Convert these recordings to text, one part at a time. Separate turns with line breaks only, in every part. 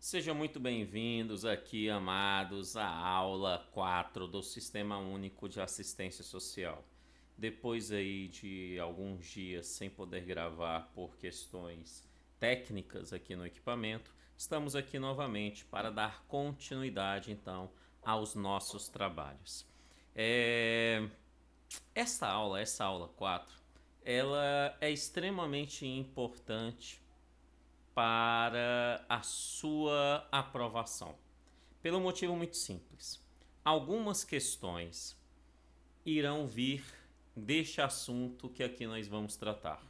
Sejam muito bem-vindos aqui, amados, à aula 4 do Sistema Único de Assistência Social. Depois aí de alguns dias sem poder gravar por questões técnicas aqui no equipamento, estamos aqui novamente para dar continuidade, então, aos nossos trabalhos. Essa aula 4, ela é extremamente importante para a sua aprovação. Pelo motivo muito simples. Algumas questões irão vir deste assunto que aqui nós vamos tratar.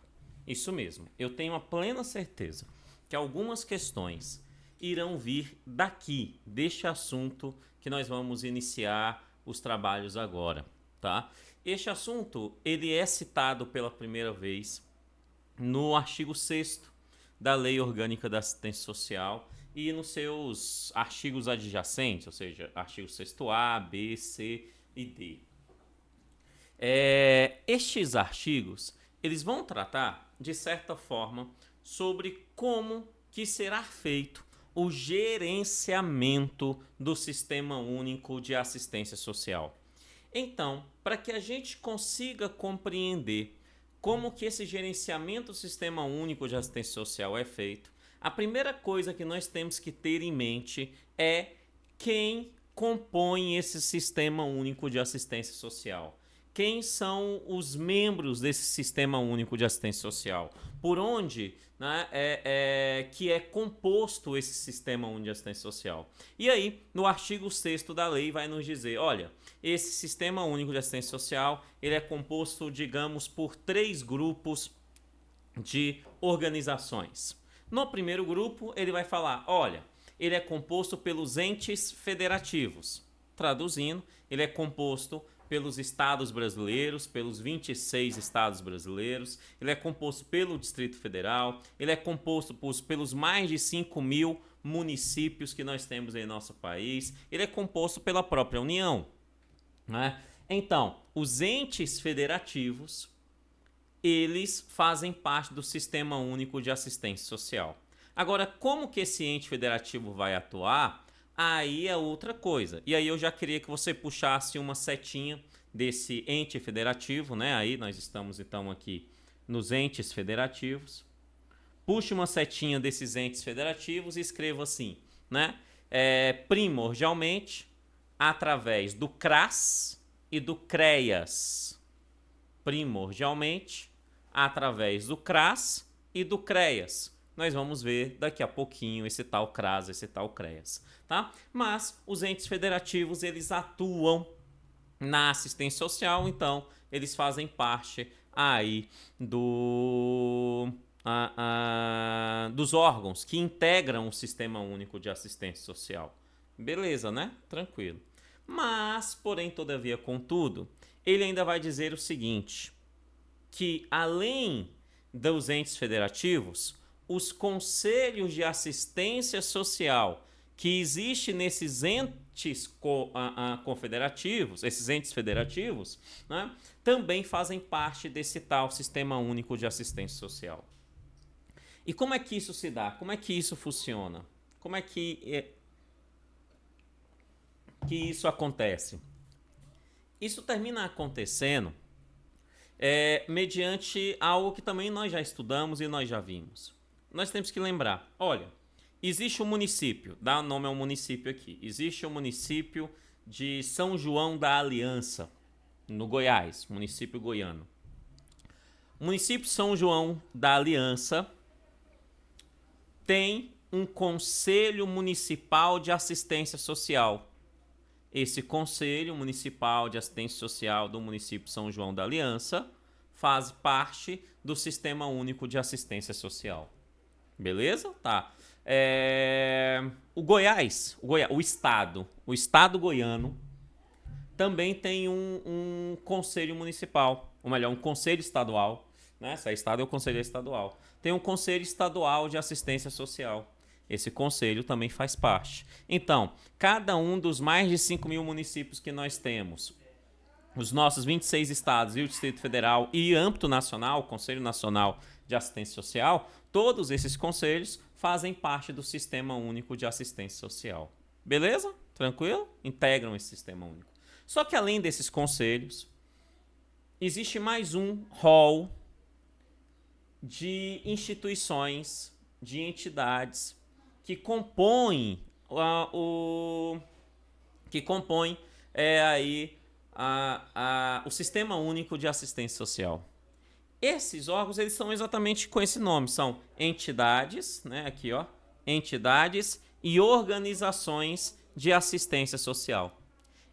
Isso mesmo, eu tenho a plena certeza que algumas questões irão vir daqui, deste assunto que nós vamos iniciar os trabalhos agora, tá? Este assunto, ele é citado pela primeira vez no artigo 6º da Lei Orgânica da Assistência Social e nos seus artigos adjacentes, ou seja, artigo 6º-A, B, C e D. Estes artigos, eles vão tratar, de certa forma, sobre como que será feito o gerenciamento do Sistema Único de Assistência Social. Então, para que a gente consiga compreender como que esse gerenciamento do Sistema Único de Assistência Social é feito, a primeira coisa que nós temos que ter em mente é quem compõe esse Sistema Único de Assistência Social. Quem são os membros desse Sistema Único de Assistência Social? Por onde, né, que é composto esse Sistema Único de Assistência Social? E aí, no artigo 6º da lei vai nos dizer, olha, esse Sistema Único de Assistência Social, ele é composto, digamos, por 3 grupos de organizações. No primeiro grupo, ele vai falar, olha, ele é composto pelos entes federativos. Traduzindo, ele é composto pelos estados brasileiros, pelos 26 estados brasileiros, ele é composto pelo Distrito Federal, ele é composto pelos mais de 5.000 municípios que nós temos em nosso país, ele é composto pela própria União, né? Então, os entes federativos, eles fazem parte do Sistema Único de Assistência Social. Agora, como que esse ente federativo vai atuar? Aí é outra coisa. E aí eu já queria que você puxasse uma setinha desse ente federativo, né? Aí nós estamos então aqui nos entes federativos. Puxe uma setinha desses entes federativos e escreva assim, né? Primordialmente, através do CRAS e do CREAS. Primordialmente, através do CRAS e do CREAS. Nós vamos ver daqui a pouquinho esse tal CRAS, esse tal CREAS, tá? Mas os entes federativos, eles atuam na assistência social, então eles fazem parte aí dos órgãos que integram o Sistema Único de Assistência Social. Beleza, né? Tranquilo. Mas, porém, todavia, contudo, ele ainda vai dizer o seguinte, que além dos entes federativos, os conselhos de assistência social que existem nesses entes confederativos, esses entes federativos, né, também fazem parte desse tal Sistema Único de Assistência Social. E como é que isso se dá? Como é que isso funciona? Como é que isso acontece? Isso termina acontecendo mediante algo que também nós já estudamos e nós já vimos. Nós temos que lembrar, olha, existe um município, dá nome ao município aqui, existe o município de São João da Aliança, no Goiás, município goiano. O município São João da Aliança tem um Conselho Municipal de Assistência Social. Esse Conselho Municipal de Assistência Social do município São João da Aliança faz parte do Sistema Único de Assistência Social. Beleza? Tá. O Goiás, o estado goiano, também tem um conselho municipal, ou melhor, um conselho estadual, né? Se é estado, é o conselho estadual. Tem um conselho estadual de assistência social. Esse conselho também faz parte. Então, cada um dos mais de 5.000 municípios que nós temos, os nossos 26 estados e o Distrito Federal e âmbito nacional, o Conselho Nacional de Assistência Social, todos esses conselhos fazem parte do Sistema Único de Assistência Social. Beleza? Tranquilo? Integram esse Sistema Único. Só que além desses conselhos, existe mais um rol de instituições, de entidades que compõem o Sistema Único de Assistência Social. Esses órgãos, eles são exatamente com esse nome, são entidades, né, aqui ó, entidades e organizações de assistência social.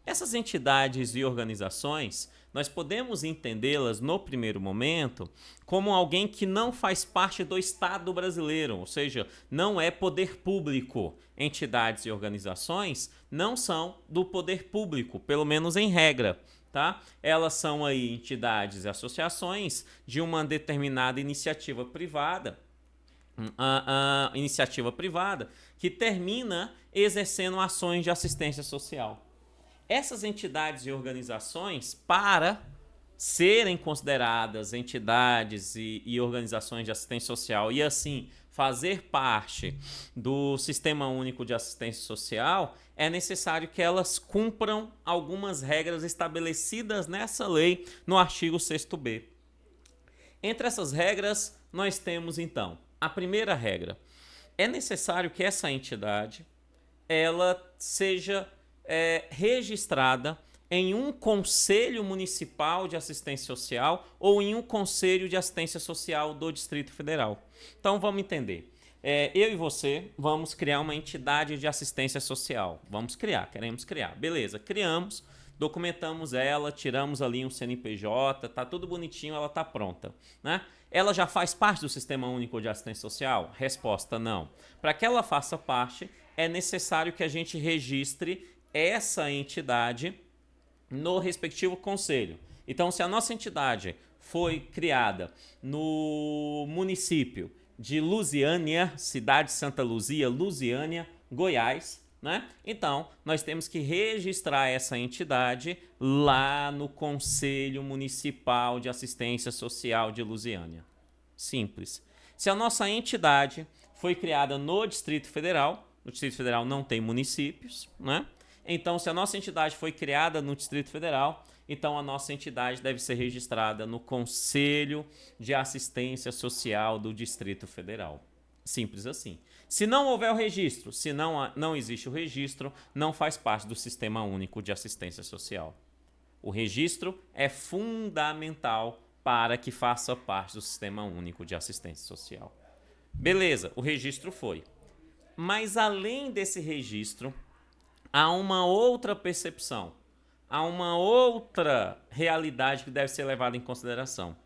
Essas entidades e organizações, nós podemos entendê-las no primeiro momento como alguém que não faz parte do Estado brasileiro, ou seja, não é poder público. Entidades e organizações não são do poder público, pelo menos em regra. Tá? Elas são aí entidades e associações de uma determinada iniciativa privada, que termina exercendo ações de assistência social. Essas entidades e organizações, para serem consideradas entidades e organizações de assistência social e assim fazer parte do Sistema Único de Assistência Social, é necessário que elas cumpram algumas regras estabelecidas nessa lei no artigo 6º-B. Entre essas regras, nós temos então a primeira regra. É necessário que essa entidade ela seja registrada em um conselho municipal de assistência social ou em um conselho de assistência social do Distrito Federal. Então vamos entender. Eu e você vamos criar uma entidade de assistência social. Queremos criar. Beleza, criamos, documentamos ela, tiramos ali um CNPJ, tá tudo bonitinho, ela tá pronta, né? Ela já faz parte do Sistema Único de Assistência Social? Resposta, não. Para que ela faça parte, é necessário que a gente registre essa entidade no respectivo conselho. Então, se a nossa entidade foi criada no município de Lusiânia, cidade de Santa Luzia, Lusiânia, Goiás, né? Então, nós temos que registrar essa entidade lá no Conselho Municipal de Assistência Social de Lusiânia. Simples. Se a nossa entidade foi criada no Distrito Federal, o Distrito Federal não tem municípios, né? Então, se a nossa entidade foi criada no Distrito Federal, então a nossa entidade deve ser registrada no Conselho de Assistência Social do Distrito Federal. Simples assim. Se não houver o registro, se não existe o registro, não faz parte do Sistema Único de Assistência Social. O registro é fundamental para que faça parte do Sistema Único de Assistência Social. Beleza, o registro foi. Mas além desse registro, há uma outra percepção, há uma outra realidade que deve ser levada em consideração.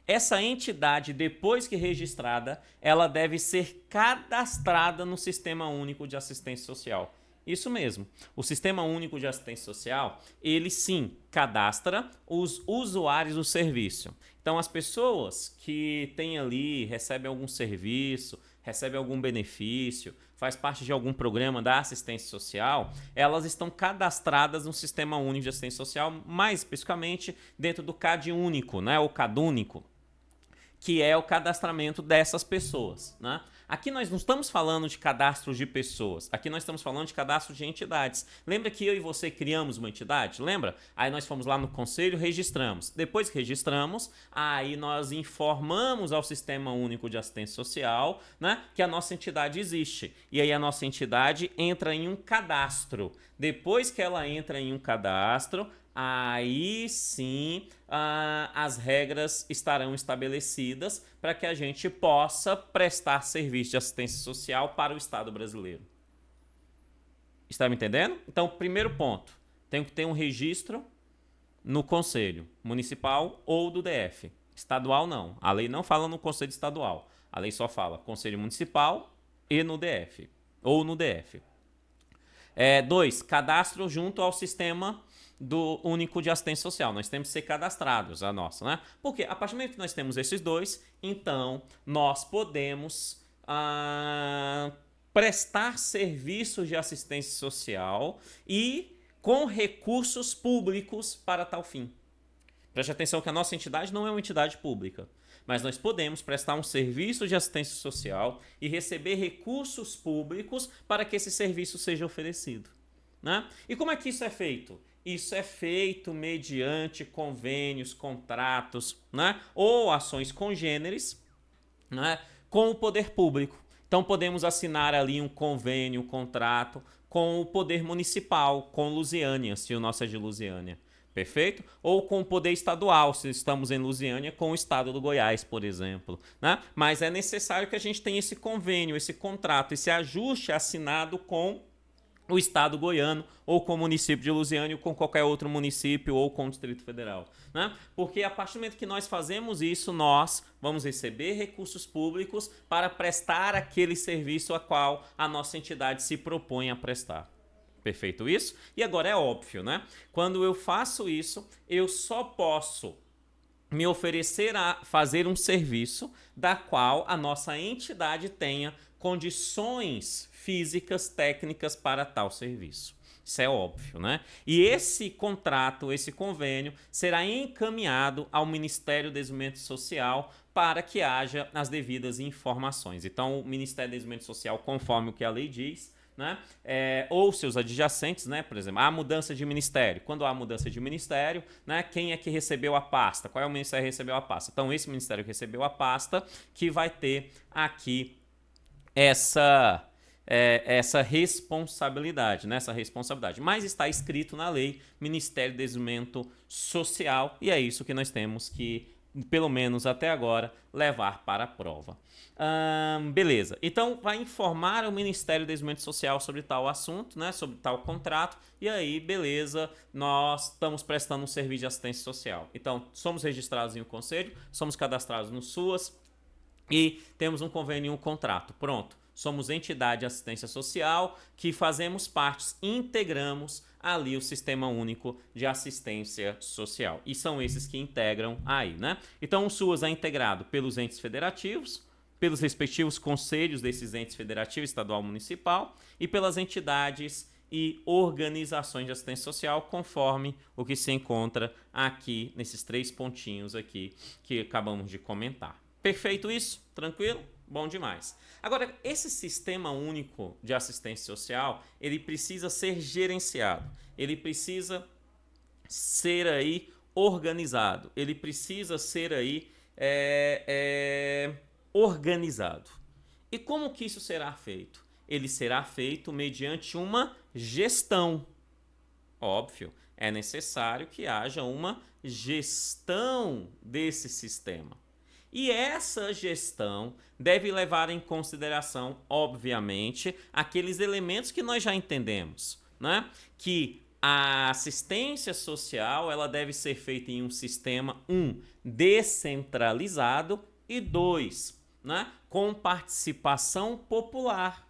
Essa entidade, depois que registrada, ela deve ser cadastrada no Sistema Único de Assistência Social. Isso mesmo. O Sistema Único de Assistência Social, ele sim cadastra os usuários do serviço. Então, as pessoas que têm ali, recebem algum serviço, recebem algum benefício, faz parte de algum programa da assistência social, elas estão cadastradas no Sistema Único de Assistência Social, mais especificamente dentro do CadÚnico, né, o CadÚnico, que é o cadastramento dessas pessoas, né? Aqui nós não estamos falando de cadastros de pessoas, aqui nós estamos falando de cadastro de entidades. Lembra que eu e você criamos uma entidade? Lembra? Aí nós fomos lá no conselho, registramos. Depois que registramos, aí nós informamos ao Sistema Único de Assistência Social, né, que a nossa entidade existe. E aí a nossa entidade entra em um cadastro. Depois que ela entra em um cadastro, aí sim as regras estarão estabelecidas para que a gente possa prestar serviço de assistência social para o Estado brasileiro. Está me entendendo? Então, primeiro ponto, tem que ter um registro no Conselho Municipal ou do DF. Estadual não. A lei não fala no Conselho Estadual. A lei só fala Conselho Municipal e no DF. Ou no DF. 2. Cadastro junto ao Sistema do Único de Assistência Social. Nós temos que ser cadastrados, a nossa, né? Porque a partir do momento que nós temos esses dois, então nós podemos prestar serviços de assistência social e com recursos públicos para tal fim. Preste atenção que a nossa entidade não é uma entidade pública. mas nós podemos prestar um serviço de assistência social e receber recursos públicos para que esse serviço seja oferecido, né? E como é que isso é feito? Isso é feito mediante convênios, contratos, né? Ou ações congêneres, né? Com o poder público. Então podemos assinar ali um convênio, um contrato com o poder municipal, com Lusiânia, se o nosso é de Lusiânia. Perfeito? Ou com o poder estadual, se estamos em Lusiânia, com o estado do Goiás, por exemplo, né? Mas é necessário que a gente tenha esse convênio, esse contrato, esse ajuste assinado com o estado goiano, ou com o município de Lusiânia, ou com qualquer outro município, ou com o Distrito Federal, né? Porque a partir do momento que nós fazemos isso, nós vamos receber recursos públicos para prestar aquele serviço a qual a nossa entidade se propõe a prestar. Perfeito isso? E agora é óbvio, né? Quando eu faço isso, eu só posso me oferecer a fazer um serviço da qual a nossa entidade tenha condições físicas, técnicas para tal serviço. Isso é óbvio, né? E esse contrato, esse convênio, será encaminhado ao Ministério do Desenvolvimento Social para que haja as devidas informações. Então, o Ministério do Desenvolvimento Social, conforme o que a lei diz, né? Ou seus adjacentes, né? Por exemplo, há mudança de ministério. Quando há mudança de ministério, né? Quem é que recebeu a pasta? Qual é o ministério que recebeu a pasta? Então, esse ministério que recebeu a pasta que vai ter aqui essa responsabilidade, né? Essa responsabilidade. Mas está escrito na lei Ministério do Desenvolvimento Social e é isso que nós temos que, pelo menos até agora, levar para a prova. Beleza. Então, vai informar o Ministério do Desenvolvimento Social sobre tal assunto, né? Sobre tal contrato. E aí, beleza, nós estamos prestando um serviço de assistência social. Então, somos registrados em um conselho, somos cadastrados no SUAS e temos um convênio e um contrato. Pronto. Somos entidade de assistência social que fazemos parte, integramos ali o Sistema Único de Assistência Social. E são esses que integram aí, né? Então, o SUAS é integrado pelos entes federativos, pelos respectivos conselhos desses entes federativos, estadual, municipal, e pelas entidades e organizações de assistência social, conforme o que se encontra aqui nesses 3 pontinhos aqui que acabamos de comentar. Perfeito isso? Tranquilo? Bom demais. Agora, esse Sistema Único de Assistência Social, ele precisa ser gerenciado, ele precisa ser aí organizado, ele precisa ser aí organizado. E como que isso será feito? Ele será feito mediante uma gestão. Óbvio, é necessário que haja uma gestão desse sistema. E essa gestão deve levar em consideração, obviamente, aqueles elementos que nós já entendemos, né? Que a assistência social ela deve ser feita em um sistema, descentralizado e 2, né? Com participação popular.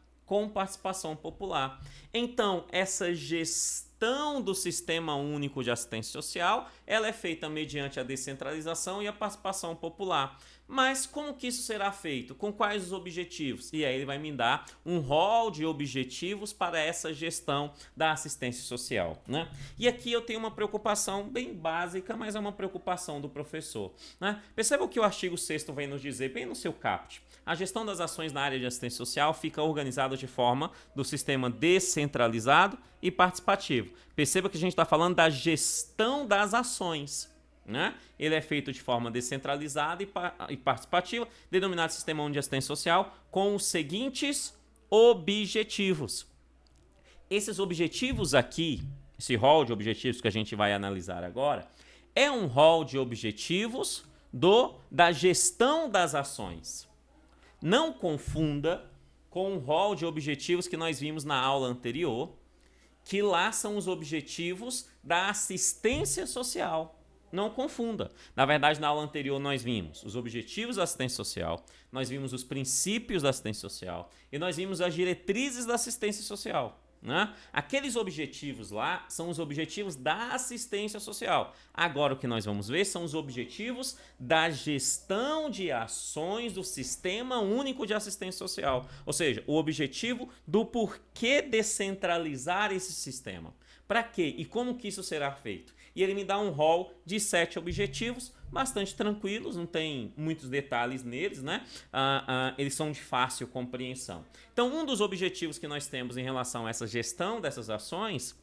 Então, essa gestão do Sistema Único de Assistência Social, ela é feita mediante a descentralização e a participação popular. Mas como que isso será feito? Com quais os objetivos? E aí ele vai me dar um rol de objetivos para essa gestão da assistência social, né? E aqui eu tenho uma preocupação bem básica, mas é uma preocupação do professor, né? Perceba o que o artigo 6º vem nos dizer bem no seu caput. A gestão das ações na área de assistência social fica organizada de forma do sistema descentralizado e participativo. Perceba que a gente está falando da gestão das ações, né? Ele é feito de forma descentralizada e participativa, denominado Sistema Único de Assistência Social, com os seguintes objetivos. Esses objetivos aqui, esse rol de objetivos que a gente vai analisar agora, é um rol de objetivos da gestão das ações. Não confunda com o rol de objetivos que nós vimos na aula anterior, que lá são os objetivos da assistência social. Não confunda. Na verdade, na aula anterior nós vimos os objetivos da assistência social, nós vimos os princípios da assistência social e nós vimos as diretrizes da assistência social, né? Aqueles objetivos lá são os objetivos da assistência social. Agora o que nós vamos ver são os objetivos da gestão de ações do Sistema Único de Assistência Social. Ou seja, o objetivo do porquê descentralizar esse sistema. Para quê? E como que isso será feito? E ele me dá um rol de 7 objetivos, bastante tranquilos, não tem muitos detalhes neles, né? Eles são de fácil compreensão. Então, um dos objetivos que nós temos em relação a essa gestão dessas ações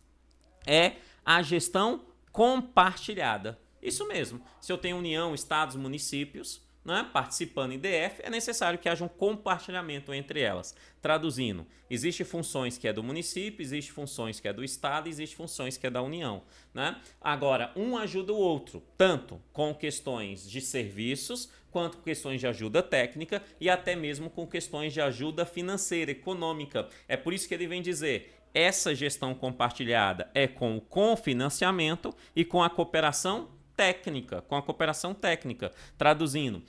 é a gestão compartilhada. Isso mesmo. Se eu tenho união, estados, municípios, né, participando em DF, é necessário que haja um compartilhamento entre elas. Traduzindo, existem funções que é do município, existem funções que é do estado, existem funções que é da União. Né? Agora, um ajuda o outro, tanto com questões de serviços, quanto com questões de ajuda técnica e até mesmo com questões de ajuda financeira, econômica. É por isso que ele vem dizer, essa gestão compartilhada é com o cofinanciamento e com a cooperação técnica, traduzindo,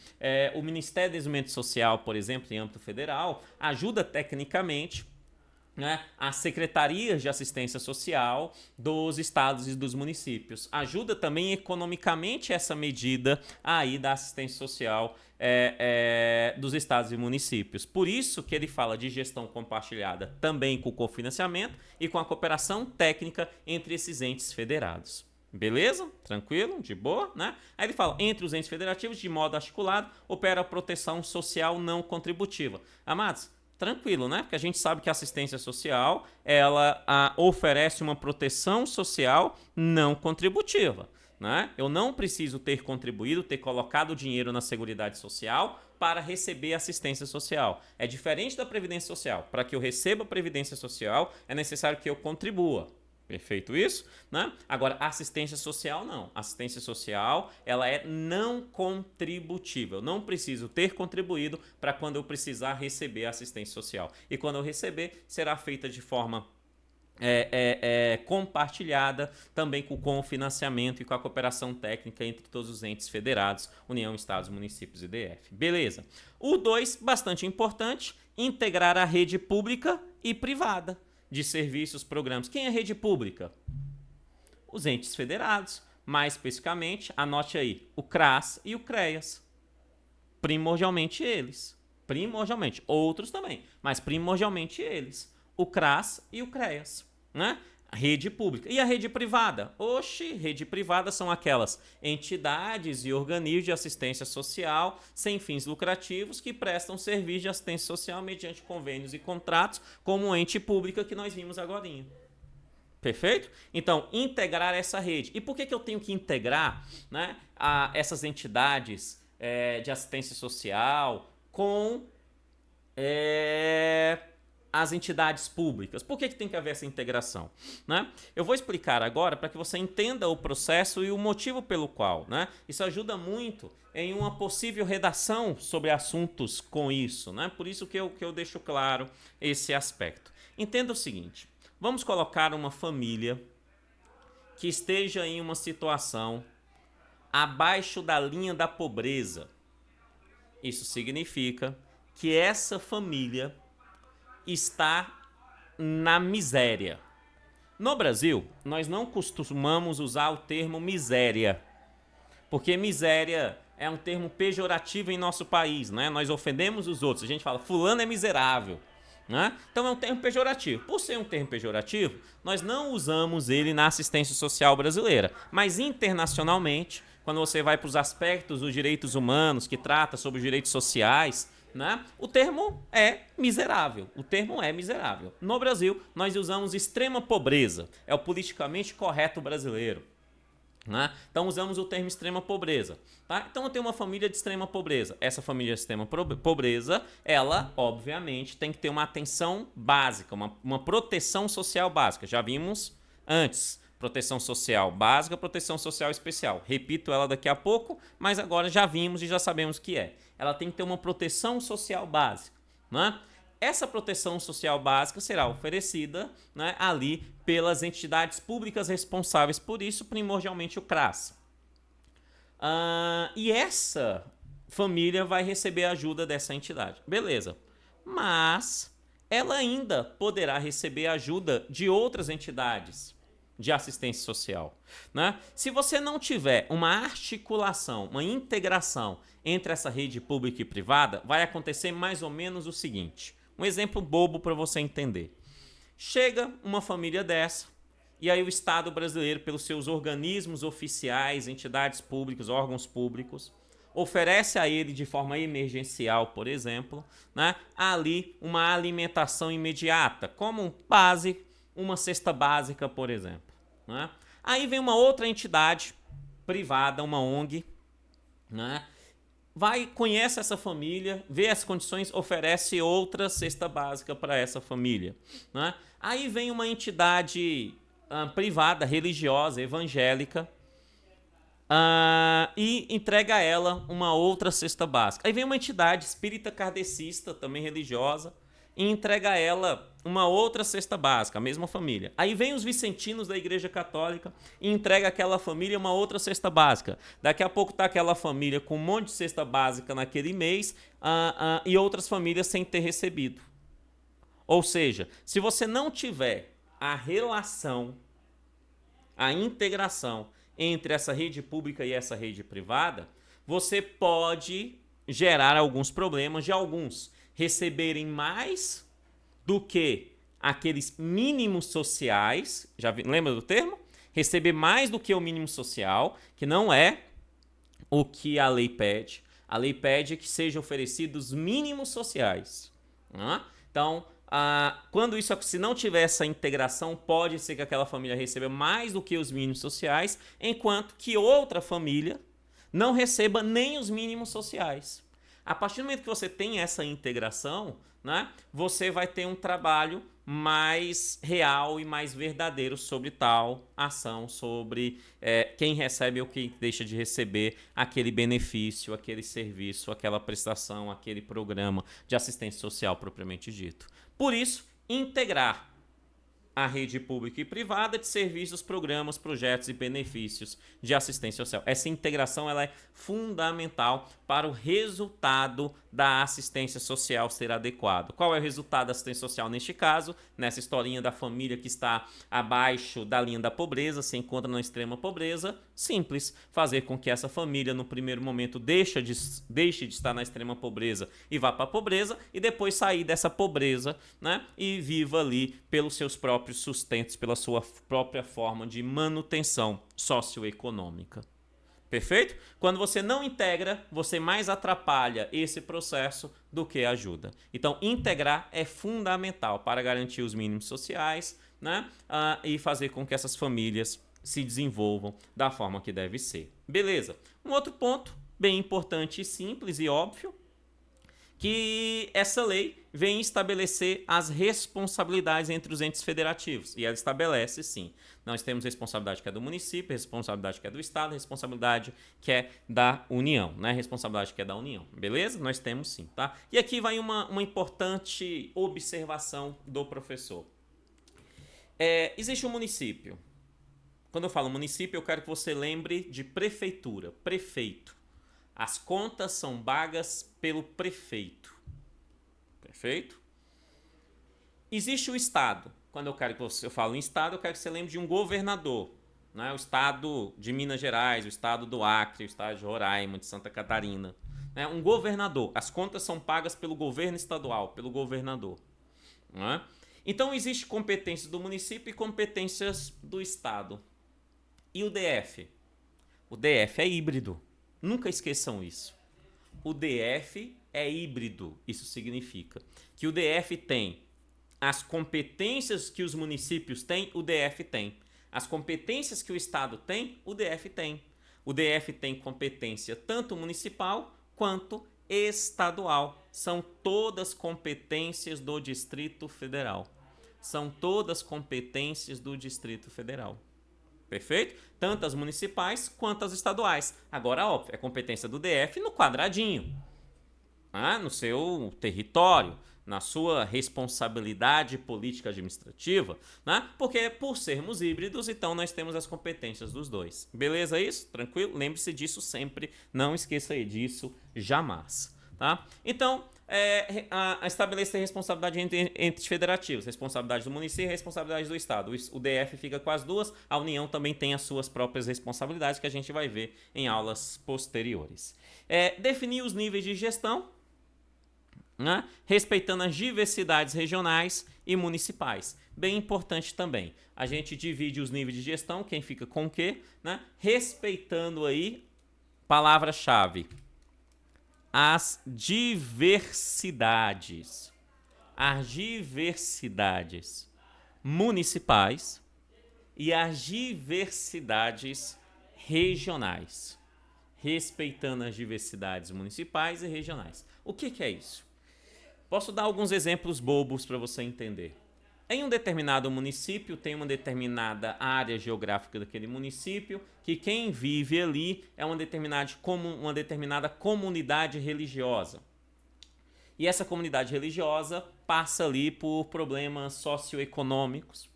o Ministério do Desenvolvimento Social, por exemplo, em âmbito federal, ajuda tecnicamente, né, as secretarias de assistência social dos estados e dos municípios. Ajuda também economicamente essa medida aí da assistência social dos estados e municípios. Por isso que ele fala de gestão compartilhada também com o cofinanciamento e com a cooperação técnica entre esses entes federados. Beleza? Tranquilo? De boa, né? Aí ele fala, entre os entes federativos, de modo articulado, opera a proteção social não contributiva. Amados, tranquilo, né? Porque a gente sabe que a assistência social, ela oferece uma proteção social não contributiva, né? Eu não preciso ter contribuído, ter colocado dinheiro na Seguridade Social para receber assistência social. É diferente da Previdência Social. Para que eu receba a Previdência Social, é necessário que eu contribua. Perfeito isso? Né? Agora, assistência social não. Assistência social, ela é não contributível. Eu não preciso ter contribuído para quando eu precisar receber assistência social. E quando eu receber, será feita de forma compartilhada, também com o financiamento e com a cooperação técnica entre todos os entes federados, União, Estados, Municípios e DF. Beleza. O 2, bastante importante, integrar a rede pública e privada de serviços, programas. Quem é rede pública? Os entes federados. Mais especificamente, anote aí, o CRAS e o CREAS. Primordialmente eles. Primordialmente. Outros também, mas primordialmente eles. O CRAS e o CREAS. Né? Rede pública. E a rede privada? Oxe, rede privada são aquelas entidades e organismos de assistência social sem fins lucrativos que prestam serviço de assistência social mediante convênios e contratos, como o ente pública que nós vimos agorinha. Perfeito? Então, integrar essa rede. E por que eu tenho que integrar, né, essas entidades de assistência social com as entidades públicas? Por que tem que haver essa integração? Né? Eu vou explicar agora para que você entenda o processo e o motivo pelo qual. Né? Isso ajuda muito em uma possível redação sobre assuntos com isso. Né? Por isso que eu deixo claro esse aspecto. Entenda o seguinte, vamos colocar uma família que esteja em uma situação abaixo da linha da pobreza. Isso significa que essa família está na miséria. No Brasil, nós não costumamos usar o termo miséria, porque miséria é um termo pejorativo em nosso país, né? Nós ofendemos os outros, a gente fala fulano é miserável, né? Então é um termo pejorativo. Por ser um termo pejorativo, nós não usamos ele na assistência social brasileira, mas internacionalmente, quando você vai para os aspectos dos direitos humanos, que trata sobre os direitos sociais, né? O termo é miserável. O termo é miserável. No Brasil, nós usamos extrema pobreza. É o politicamente correto brasileiro. Né? Então, usamos o termo extrema pobreza. Tá? Então, eu tenho uma família de extrema pobreza. Essa família de extrema pobreza, ela, obviamente, tem que ter uma atenção básica, uma proteção social básica. Já vimos antes. Proteção social básica, proteção social especial. Repito ela daqui a pouco, mas agora já vimos e já sabemos o que é. Ela tem que ter uma proteção social básica. Né? Essa proteção social básica será oferecida, né, ali pelas entidades públicas responsáveis por isso, primordialmente o CRAS. E essa família vai receber a ajuda dessa entidade. Beleza. Mas ela ainda poderá receber ajuda de outras entidades de assistência social. Né? Se você não tiver uma articulação, uma integração entre essa rede pública e privada, vai acontecer mais ou menos o seguinte. Um exemplo bobo para você entender. Chega uma família dessa E aí o Estado brasileiro, pelos seus organismos oficiais, entidades públicas, órgãos públicos, oferece a ele de forma emergencial, por exemplo, né, ali uma alimentação imediata, como uma cesta básica, por exemplo. Né? Aí vem uma outra entidade privada, uma ONG, né, conhece essa família, vê as condições, oferece outra cesta básica para essa família. Né? Aí vem uma entidade privada, religiosa, evangélica, e entrega a ela uma outra cesta básica. Aí vem uma entidade espírita kardecista, também religiosa, e entrega a ela uma outra cesta básica, a mesma família. Aí vem os vicentinos da Igreja Católica e entrega àquela família uma outra cesta básica. Daqui a pouco está aquela família com um monte de cesta básica naquele mês e outras famílias sem ter recebido. Ou seja, se você não tiver a relação, a integração entre essa rede pública e essa rede privada, você pode gerar alguns problemas de alguns receberem mais do que aqueles mínimos sociais. Lembra do termo? Receber mais do que o mínimo social, que não é o que a lei pede. A lei pede que sejam oferecidos mínimos sociais. Então, quando se não tiver essa integração, pode ser que aquela família receba mais do que os mínimos sociais, enquanto que outra família não receba nem os mínimos sociais. A partir do momento que você tem essa integração, né, você vai ter um trabalho mais real e mais verdadeiro sobre tal ação, sobre quem recebe ou quem deixa de receber aquele benefício, aquele serviço, aquela prestação, aquele programa de assistência social propriamente dito. Por isso, integrar a rede pública e privada de serviços, programas, projetos e benefícios de assistência social. Essa integração ela é fundamental para o resultado da assistência social ser adequado. Qual é o resultado da assistência social neste caso? Nessa historinha da família que está abaixo da linha da pobreza, se encontra na extrema pobreza, simples, fazer com que essa família no primeiro momento deixe de estar na extrema pobreza e vá para a pobreza, e depois sair dessa pobreza, né, e viva ali pelos seus próprios sustentos, pela sua própria forma de manutenção socioeconômica. Perfeito? Quando você não integra, você mais atrapalha esse processo do que ajuda. Então, integrar é fundamental para garantir os mínimos sociais, né? E fazer com que essas famílias se desenvolvam da forma que deve ser. Beleza. Um outro ponto bem importante, simples e óbvio, que essa lei vem estabelecer as responsabilidades entre os entes federativos. E ela estabelece, sim. Nós temos responsabilidade que é do município, responsabilidade que é do Estado, responsabilidade que é da União, né? Responsabilidade que é da União. Beleza? Nós temos sim, tá? E aqui vai uma importante observação do professor. Existe um município. Quando eu falo município, eu quero que você lembre de prefeitura, prefeito. As contas são pagas pelo prefeito. Perfeito? Existe o Estado. Quando eu falo em Estado, eu quero que você lembre de um governador. Né? O Estado de Minas Gerais, o Estado do Acre, o Estado de Roraima, de Santa Catarina. Né? Um governador. As contas são pagas pelo governo estadual, pelo governador. Né? Então, existe competências do município e competências do Estado. E o DF? O DF é híbrido. Nunca esqueçam isso. O DF é híbrido. Isso significa que o DF tem as competências que os municípios têm, o DF tem. As competências que o Estado tem, o DF tem. O DF tem competência tanto municipal quanto estadual. São todas competências do Distrito Federal. São todas competências do Distrito Federal. Perfeito? Tanto as municipais quanto as estaduais. Agora, óbvio, é competência do DF no quadradinho, no seu território, na sua responsabilidade política administrativa, né? Porque por sermos híbridos, então nós temos as competências dos dois. Beleza isso? Tranquilo? Lembre-se disso sempre, não esqueça disso jamais. Tá? Então, estabelecer responsabilidade entre entes federativos, responsabilidade do município e responsabilidade do Estado. O DF fica com as duas, a União também tem as suas próprias responsabilidades, que a gente vai ver em aulas posteriores. Definir os níveis de gestão. né? Respeitando as diversidades regionais e municipais. Bem importante também. A gente divide os níveis de gestão, quem fica com o quê, né? Respeitando aí, palavra-chave, as diversidades. As diversidades municipais e as diversidades regionais. Respeitando as diversidades municipais e regionais. O que é isso? Posso dar alguns exemplos bobos para você entender. Em um determinado município, tem uma determinada área geográfica daquele município, que quem vive ali é uma determinada comunidade religiosa. E essa comunidade religiosa passa ali por problemas socioeconômicos.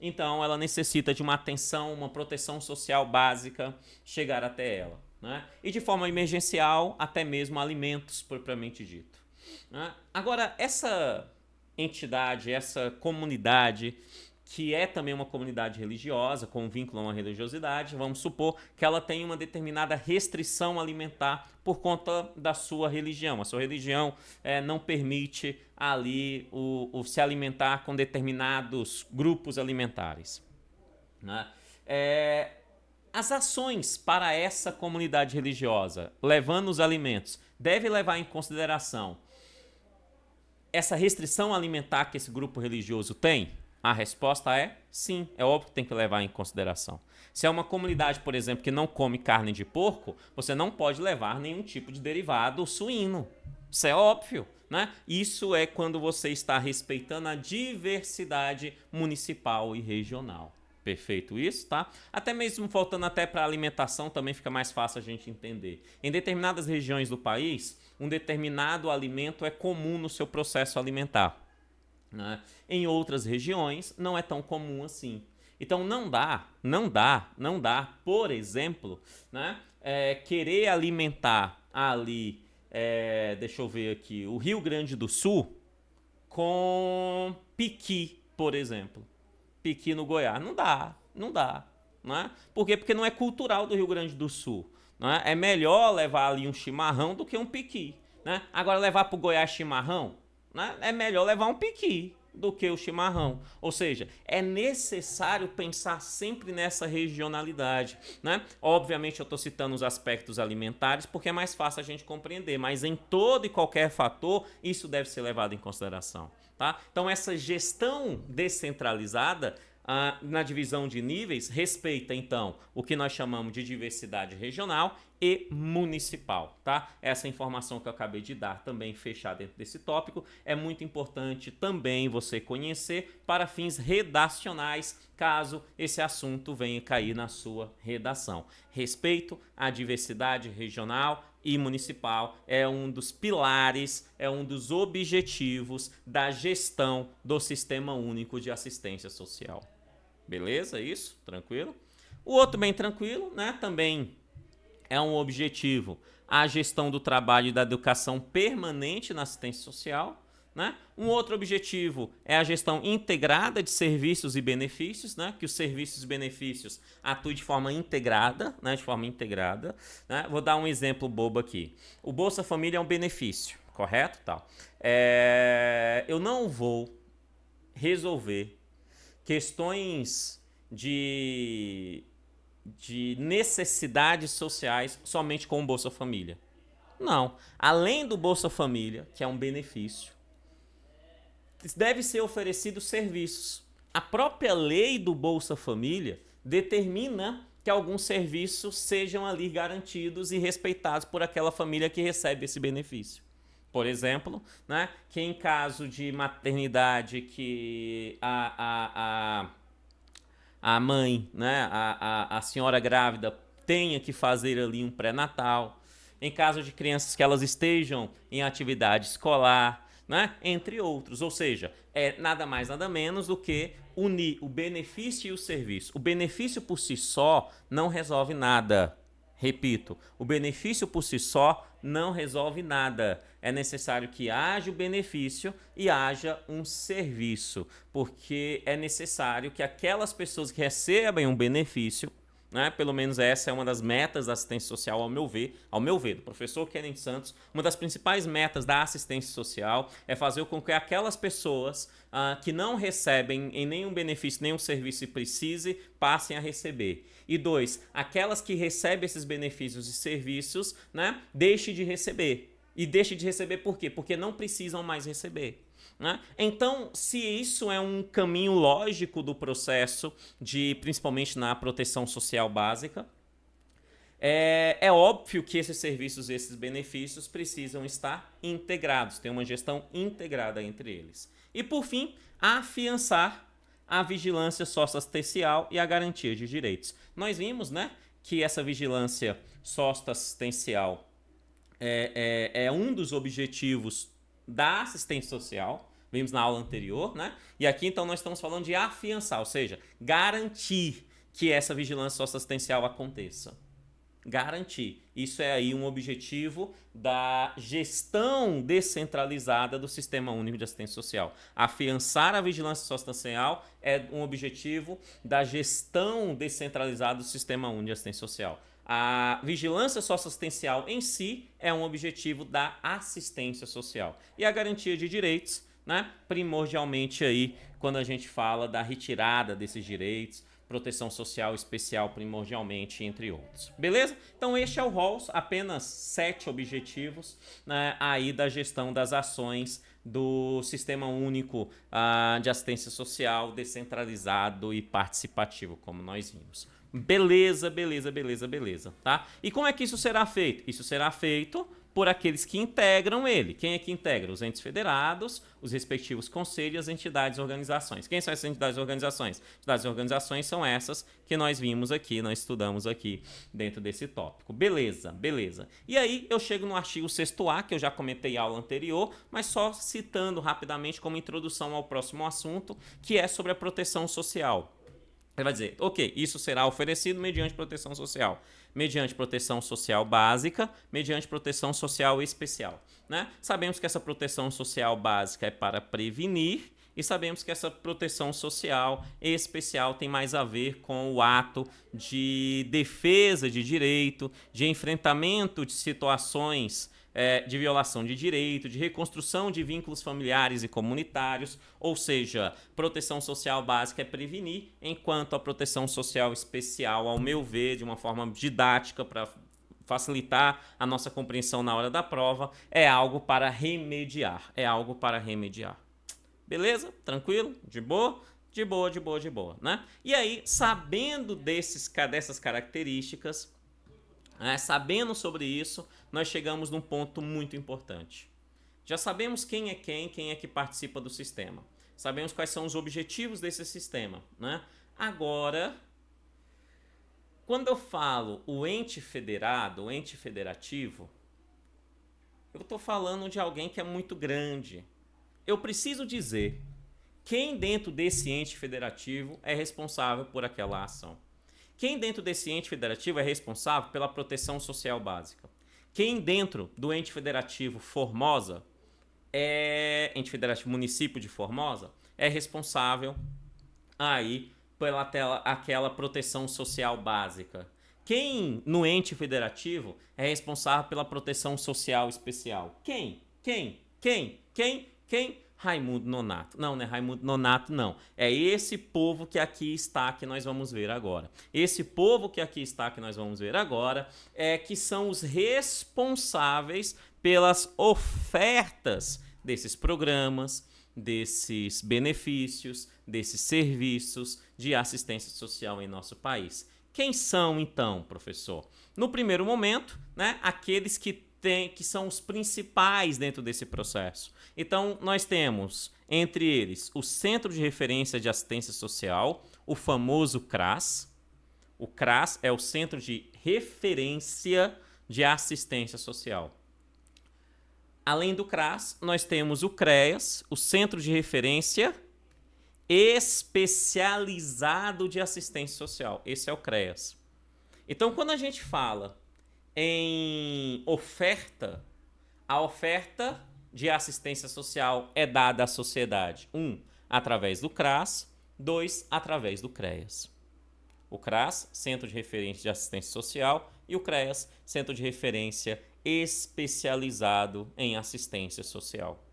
Então, ela necessita de uma atenção, uma proteção social básica chegar até ela, né? E de forma emergencial, até mesmo alimentos, propriamente dito, né? Agora, essa entidade, essa comunidade, que é também uma comunidade religiosa, com vínculo a uma religiosidade, vamos supor que ela tem uma determinada restrição alimentar por conta da sua religião. A sua religião não permite ali o se alimentar com determinados grupos alimentares, né? As ações para essa comunidade religiosa, levando os alimentos, deve levar em consideração essa restrição alimentar que esse grupo religioso tem? A resposta é sim, é óbvio que tem que levar em consideração. Se é uma comunidade, por exemplo, que não come carne de porco, você não pode levar nenhum tipo de derivado suíno. Isso é óbvio, né? Isso é quando você está respeitando a diversidade municipal e regional. Perfeito isso, tá? Até mesmo voltando até para a alimentação também fica mais fácil a gente entender. Em determinadas regiões do país, um determinado alimento é comum no seu processo alimentar, né? Em outras regiões não é tão comum assim. Então não dá, por exemplo, né, querer alimentar ali, deixa eu ver aqui, o Rio Grande do Sul com piqui, por exemplo. Piqui no Goiás. Não dá. Né? Por quê? Porque não é cultural do Rio Grande do Sul. Né? É melhor levar ali um chimarrão do que um piqui. Né? Agora, levar para o Goiás chimarrão, né? É melhor levar um piqui do que o chimarrão. Ou seja, é necessário pensar sempre nessa regionalidade, né? Obviamente eu estou citando os aspectos alimentares porque é mais fácil a gente compreender, mas em todo e qualquer fator isso deve ser levado em consideração, tá? Então essa gestão descentralizada na divisão de níveis respeita então o que nós chamamos de diversidade regional e municipal, tá? Essa informação que eu acabei de dar também fechar dentro desse tópico é muito importante também você conhecer para fins redacionais, caso esse assunto venha cair na sua redação. Respeito à diversidade regional e municipal é um dos pilares, é um dos objetivos da gestão do Sistema Único de Assistência Social. Beleza? Isso? Tranquilo? O outro bem tranquilo, né? Também é um objetivo a gestão do trabalho e da educação permanente na assistência social, né? Um outro objetivo é a gestão integrada de serviços e benefícios, né? Que os serviços e benefícios atuem de forma integrada, né? Né? Vou dar um exemplo bobo aqui. O Bolsa Família é um benefício, correto? Tal. Eu não vou resolver questões de necessidades sociais somente com o Bolsa Família. Não. Além do Bolsa Família, que é um benefício, deve ser oferecido serviços. A própria lei do Bolsa Família determina que alguns serviços sejam ali garantidos e respeitados por aquela família que recebe esse benefício. Por exemplo, né, que em caso de maternidade que a mãe, né, a senhora grávida tenha que fazer ali um pré-natal, em caso de crianças que elas estejam em atividade escolar, né, entre outros. Ou seja, é nada mais nada menos do que unir o benefício e o serviço. O benefício por si só não resolve nada. Repito, o benefício por si só não resolve nada. É necessário que haja o benefício e haja um serviço, porque é necessário que aquelas pessoas que recebem um benefício, né? Pelo menos essa é uma das metas da assistência social, ao meu ver, do professor Kennedy Santos. Uma das principais metas da assistência social é fazer com que aquelas pessoas que não recebem em nenhum benefício, nenhum serviço e precise, passem a receber. E 2, aquelas que recebem esses benefícios e serviços, né, deixem de receber. E deixem de receber por quê? Porque não precisam mais receber. Né? Então, se isso é um caminho lógico do processo, principalmente na proteção social básica, é óbvio que esses serviços e esses benefícios precisam estar integrados, ter uma gestão integrada entre eles. E, por fim, afiançar a vigilância socioassistencial e a garantia de direitos. Nós vimos, né, que essa vigilância socioassistencial é um dos objetivos da assistência social, vimos na aula anterior, né? E aqui então nós estamos falando de afiançar, ou seja, garantir que essa vigilância socioassistencial aconteça. Garantir. Isso é aí um objetivo da gestão descentralizada do Sistema Único de Assistência Social. Afiançar a vigilância socioassistencial é um objetivo da gestão descentralizada do Sistema Único de Assistência Social. A vigilância socioassistencial em si é um objetivo da assistência social. E a garantia de direitos, né, primordialmente aí, quando a gente fala da retirada desses direitos, proteção social especial primordialmente, entre outros. Beleza? Então este é o rol, apenas 7 objetivos, né, aí da gestão das ações do Sistema Único de Assistência Social descentralizado e participativo, como nós vimos. Beleza, beleza, beleza, beleza, tá? E como é que isso será feito? Isso será feito por aqueles que integram ele. Quem é que integra? Os entes federados, os respectivos conselhos e as entidades e organizações. Quem são essas entidades e organizações? Entidades e organizações são essas que nós vimos aqui, nós estudamos aqui dentro desse tópico. Beleza, beleza. E aí eu chego no artigo 6º, que eu já comentei em aula anterior, mas só citando rapidamente como introdução ao próximo assunto, que é sobre a proteção social. Ele vai dizer, ok, isso será oferecido mediante proteção social. Mediante proteção social básica, mediante proteção social especial. Né? Sabemos que essa proteção social básica é para prevenir e sabemos que essa proteção social especial tem mais a ver com o ato de defesa de direito, de enfrentamento de situações de violação de direito, de reconstrução de vínculos familiares e comunitários, ou seja, proteção social básica é prevenir, enquanto a proteção social especial, ao meu ver, de uma forma didática para facilitar a nossa compreensão na hora da prova, é algo para remediar, Beleza? Tranquilo? De boa? De boa, de boa, de boa, né? E aí, sabendo dessas características, sabendo sobre isso, nós chegamos num ponto muito importante. Já sabemos quem é que participa do sistema. Sabemos quais são os objetivos desse sistema, né? Agora, quando eu falo o ente federado, o ente federativo, eu estou falando de alguém que é muito grande. Eu preciso dizer quem dentro desse ente federativo é responsável por aquela ação. Quem dentro desse ente federativo é responsável pela proteção social básica? Quem dentro do ente federativo Formosa, ente federativo município de Formosa, é responsável aí pela aquela proteção social básica? Quem no ente federativo é responsável pela proteção social especial? Quem? Raimundo Nonato. Não é Raimundo Nonato, não. É esse povo que aqui está, que nós vamos ver agora. Esse povo que aqui está, que nós vamos ver agora, que são os responsáveis pelas ofertas desses programas, desses benefícios, desses serviços de assistência social em nosso país. Quem são, então, professor? No primeiro momento, né, aqueles que são os principais dentro desse processo. Então, nós temos, entre eles, o Centro de Referência de Assistência Social, o famoso CRAS. O CRAS é o Centro de Referência de Assistência Social. Além do CRAS, nós temos o CREAS, o Centro de Referência Especializado de Assistência Social. Esse é o CREAS. Então, quando a gente fala em oferta, a oferta de assistência social é dada à sociedade. 1, através do CRAS. 2, através do CREAS. O CRAS, Centro de Referência de Assistência Social, e o CREAS, Centro de Referência Especializado em Assistência Social.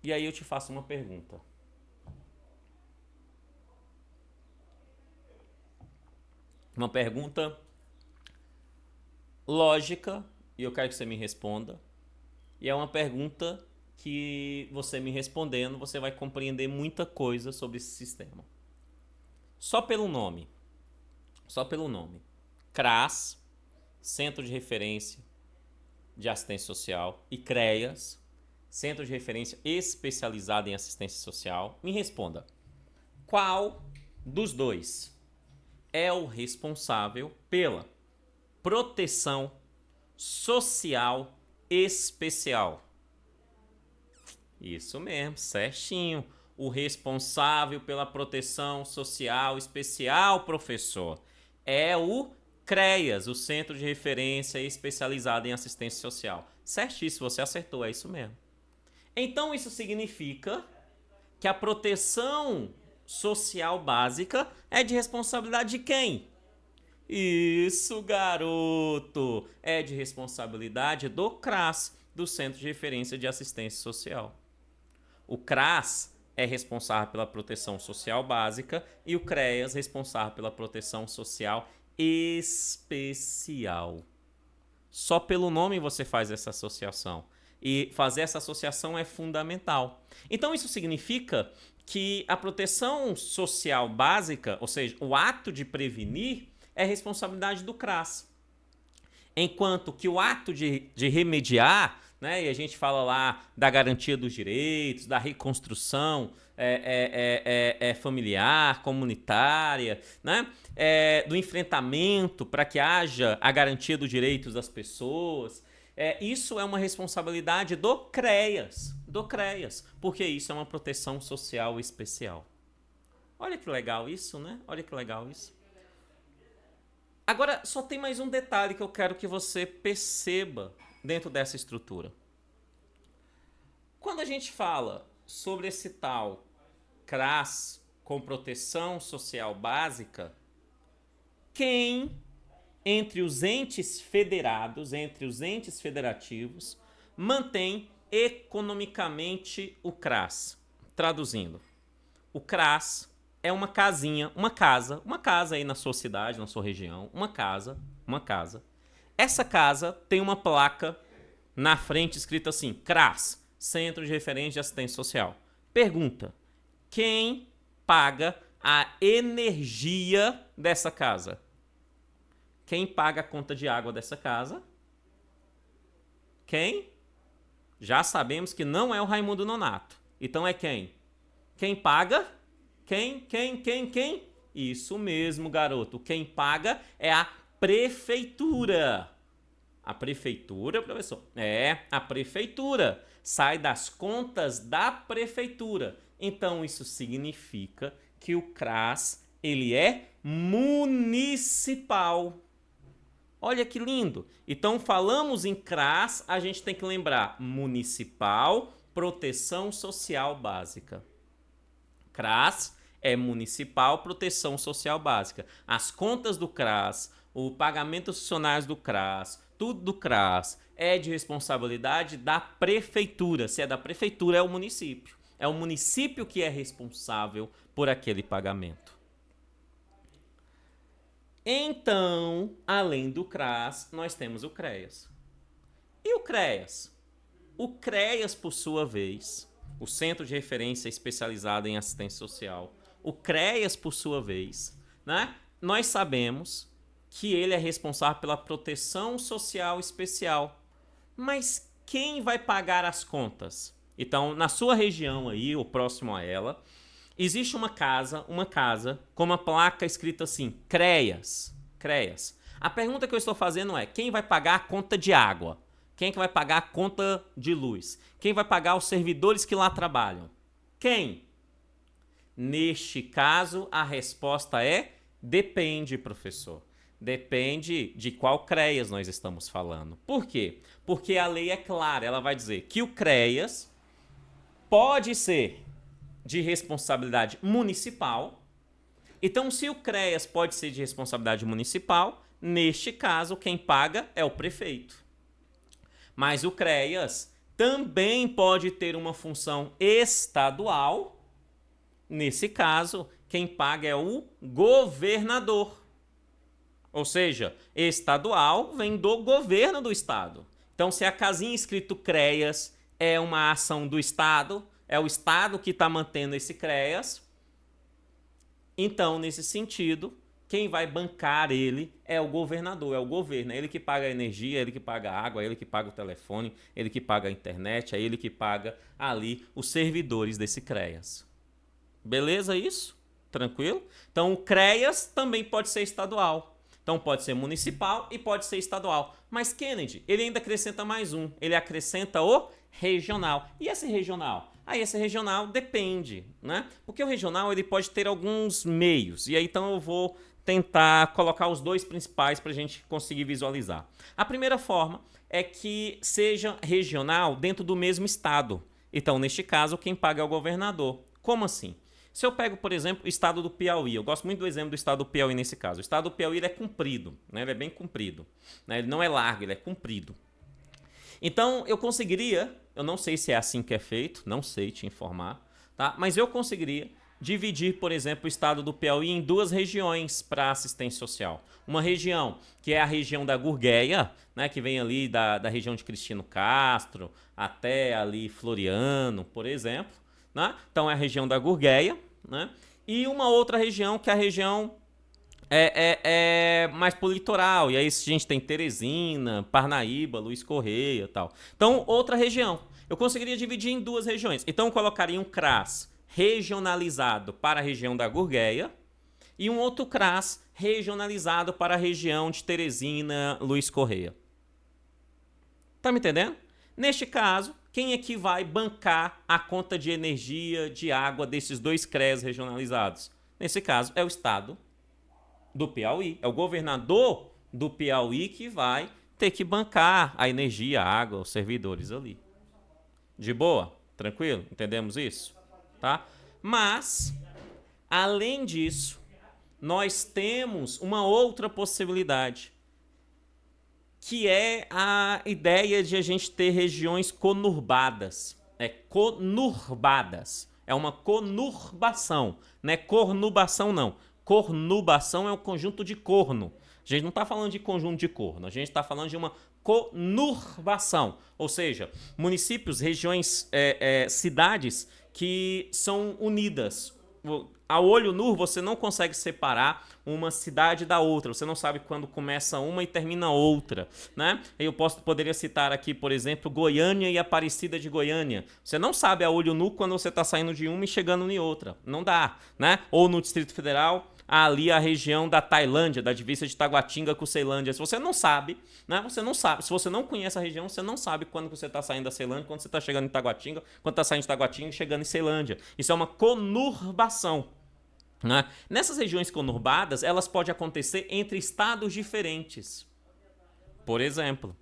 E aí eu te faço uma pergunta. Uma pergunta lógica, e eu quero que você me responda. E é uma pergunta que você me respondendo, você vai compreender muita coisa sobre esse sistema. Só pelo nome. CRAS, Centro de Referência de Assistência Social, e CREAS, Centro de Referência Especializado em Assistência Social. Me responda, qual dos dois é o responsável pela proteção social especial? Isso mesmo, certinho. O responsável pela proteção social especial, professor, é o CREAS, o Centro de Referência Especializado em Assistência Social. Certíssimo, você acertou, é isso mesmo. Então isso significa que a proteção social básica é de responsabilidade de quem? Isso, garoto! É de responsabilidade do CRAS, do Centro de Referência de Assistência Social. O CRAS é responsável pela proteção social básica e o CREAS responsável pela proteção social especial. Só pelo nome você faz essa associação. E fazer essa associação é fundamental. Então isso significa que a proteção social básica, ou seja, o ato de prevenir, é responsabilidade do CRAS. Enquanto que o ato de remediar, né, e a gente fala lá da garantia dos direitos, da reconstrução familiar, comunitária, né, do enfrentamento para que haja a garantia dos direitos das pessoas, isso é uma responsabilidade do CREAS, porque isso é uma proteção social especial. Olha que legal isso, né? Olha que legal isso. Agora, só tem mais um detalhe que eu quero que você perceba dentro dessa estrutura. Quando a gente fala sobre esse tal CRAS com proteção social básica, quem entre os entes federados, entre os entes federativos, mantém economicamente o CRAS? Traduzindo, o CRAS é uma casinha, uma casa aí na sua cidade, na sua região, uma casa. Essa casa tem uma placa na frente escrita assim, CRAS, Centro de Referência de Assistência Social. Pergunta, quem paga a energia dessa casa? Quem paga a conta de água dessa casa? Quem? Já sabemos que não é o Raimundo Nonato. Então é quem? Quem paga? Quem? Isso mesmo, garoto. Quem paga é a prefeitura. A prefeitura, professor? A prefeitura. Sai das contas da prefeitura. Então, isso significa que o CRAS, ele é municipal. Olha que lindo. Então, falamos em CRAS, a gente tem que lembrar municipal, proteção social básica. CRAS é municipal, proteção social básica. As contas do CRAS, o pagamento dos funcionários do CRAS, tudo do CRAS é de responsabilidade da prefeitura. Se é da prefeitura, é o município. É o município que é responsável por aquele pagamento. Então, além do CRAS, nós temos o CREAS. E o CREAS? O CREAS, por sua vez, o Centro de Referência Especializado em Assistência Social, o CREAS, por sua vez, né? Nós sabemos que ele é responsável pela proteção social especial. Mas quem vai pagar as contas? Então, na sua região aí, ou próximo a ela, existe uma casa com uma placa escrita assim, CREAS. A pergunta que eu estou fazendo é, quem vai pagar a conta de água? Quem que vai pagar a conta de luz? Quem vai pagar os servidores que lá trabalham? Quem? Neste caso, a resposta é depende, professor. Depende de qual CREAS nós estamos falando. Por quê? Porque a lei é clara, ela vai dizer que o CREAS pode ser de responsabilidade municipal. Então, se o CREAS pode ser de responsabilidade municipal, neste caso, quem paga é o prefeito. Mas o CREAS também pode ter uma função estadual. Nesse caso, quem paga é o governador. Ou seja, estadual vem do governo do estado. Então, se a casinha escrito CREAS é uma ação do estado, é o estado que está mantendo esse CREAS, então, nesse sentido, quem vai bancar ele é o governador, é o governo. É ele que paga a energia, é ele que paga a água, é ele que paga o telefone, é ele que paga a internet, é ele que paga ali os servidores desse CREAS. Beleza isso? Tranquilo? Então, o CREAS também pode ser estadual. Então, pode ser municipal e pode ser estadual. Mas, Kennedy, ele ainda acrescenta mais um. Ele acrescenta o regional. E esse regional? Aí esse regional depende, né? Porque o regional ele pode ter alguns meios. E aí então eu vou tentar colocar os dois principais para a gente conseguir visualizar. A primeira forma é que seja regional dentro do mesmo estado. Então, neste caso, quem paga é o governador. Como assim? Se eu pego, por exemplo, o estado do Piauí, eu gosto muito do exemplo do estado do Piauí nesse caso. O estado do Piauí ele é comprido, né? Ele é bem comprido, né? Ele não é largo, ele é comprido. Então, eu conseguiria, eu não sei se é assim que é feito, não sei te informar, tá? Mas eu conseguiria dividir, por exemplo, o estado do Piauí em duas regiões para assistência social. Uma região que é a região da Gurgueia, né, que vem ali da região de Cristino Castro até ali Floriano, por exemplo, né? Então, é a região da Gurgueia, né? E uma outra região que é a região mais pro litoral. E aí a gente tem Teresina, Parnaíba, Luiz Correia e tal. Então, outra região. Eu conseguiria dividir em duas regiões. Então, eu colocaria um CRAS regionalizado para a região da Gurgueia e um outro CRAS regionalizado para a região de Teresina, Luiz Correia. Tá me entendendo? Neste caso, quem é que vai bancar a conta de energia, de água desses dois CREAs regionalizados? Nesse caso, é o estado do Piauí. É o governador do Piauí que vai ter que bancar a energia, a água, os servidores ali. De boa? Tranquilo? Entendemos isso? Tá? Mas, além disso, nós temos uma outra possibilidade, que é a ideia de a gente ter regiões conurbadas. Conurbadas. É uma conurbação. Não é cornubação, não. Cornubação é um conjunto de corno. A gente não está falando de conjunto de corno, a gente está falando de uma conurbação. Ou seja, municípios, regiões, cidades que são unidas. A olho nu, você não consegue separar uma cidade da outra. Você não sabe quando começa uma e termina outra, né? Eu poderia citar aqui, por exemplo, Goiânia e Aparecida de Goiânia. Você não sabe a olho nu quando você está saindo de uma e chegando em outra. Não dá, né? Ou no Distrito Federal, ali a região da Tailândia, da divisa de Taguatinga com Ceilândia. Se você não sabe, né? Você não sabe. Se você não conhece a região, você não sabe quando você está saindo da Ceilândia, quando você está chegando em Taguatinga, quando está saindo de Taguatinga e chegando em Ceilândia. Isso é uma conurbação. Né? Nessas regiões conurbadas, elas podem acontecer entre estados diferentes. Por exemplo.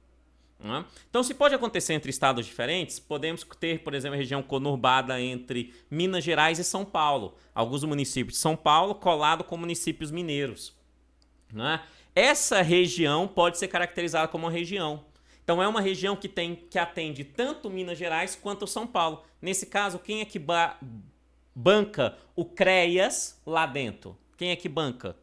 Né? Então, se pode acontecer entre estados diferentes, podemos ter, por exemplo, a região conurbada entre Minas Gerais e São Paulo. Alguns municípios de São Paulo colado com municípios mineiros. Né? Essa região pode ser caracterizada como uma região. Então, é uma região que atende tanto Minas Gerais quanto São Paulo. Nesse caso, quem é que banca o CREAS lá dentro? Quem é que banca?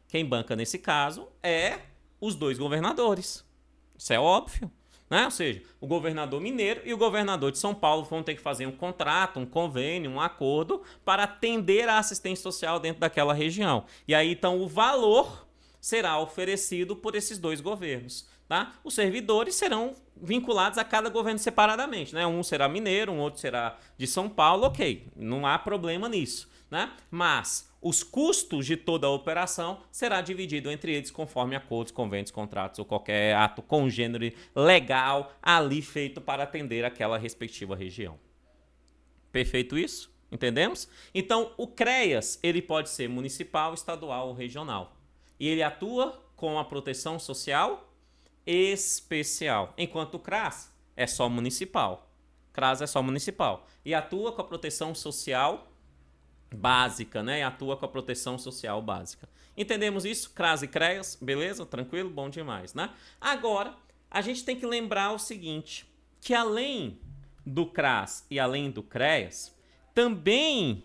Quem banca nesse caso é os dois governadores. Isso é óbvio, né? Ou seja, o governador mineiro e o governador de São Paulo vão ter que fazer um contrato, um convênio, um acordo para atender a assistência social dentro daquela região. E aí, então, o valor será oferecido por esses dois governos. Tá? Os servidores serão vinculados a cada governo separadamente, né? Um será mineiro, um outro será de São Paulo, ok, não há problema nisso, né? Mas os custos de toda a operação será dividido entre eles conforme acordos, convênios, contratos ou qualquer ato congênere legal ali feito para atender aquela respectiva região. Perfeito isso? Entendemos? Então, o CREAS ele pode ser municipal, estadual ou regional. E ele atua com a proteção social especial, enquanto o CRAS é só municipal. CRAS é só municipal. E atua com a proteção social básica, né? E atua com a proteção social básica. Entendemos isso? CRAS e CREAS, beleza? Tranquilo? Bom demais, né? Agora, a gente tem que lembrar o seguinte, que além do CRAS e além do CREAS, também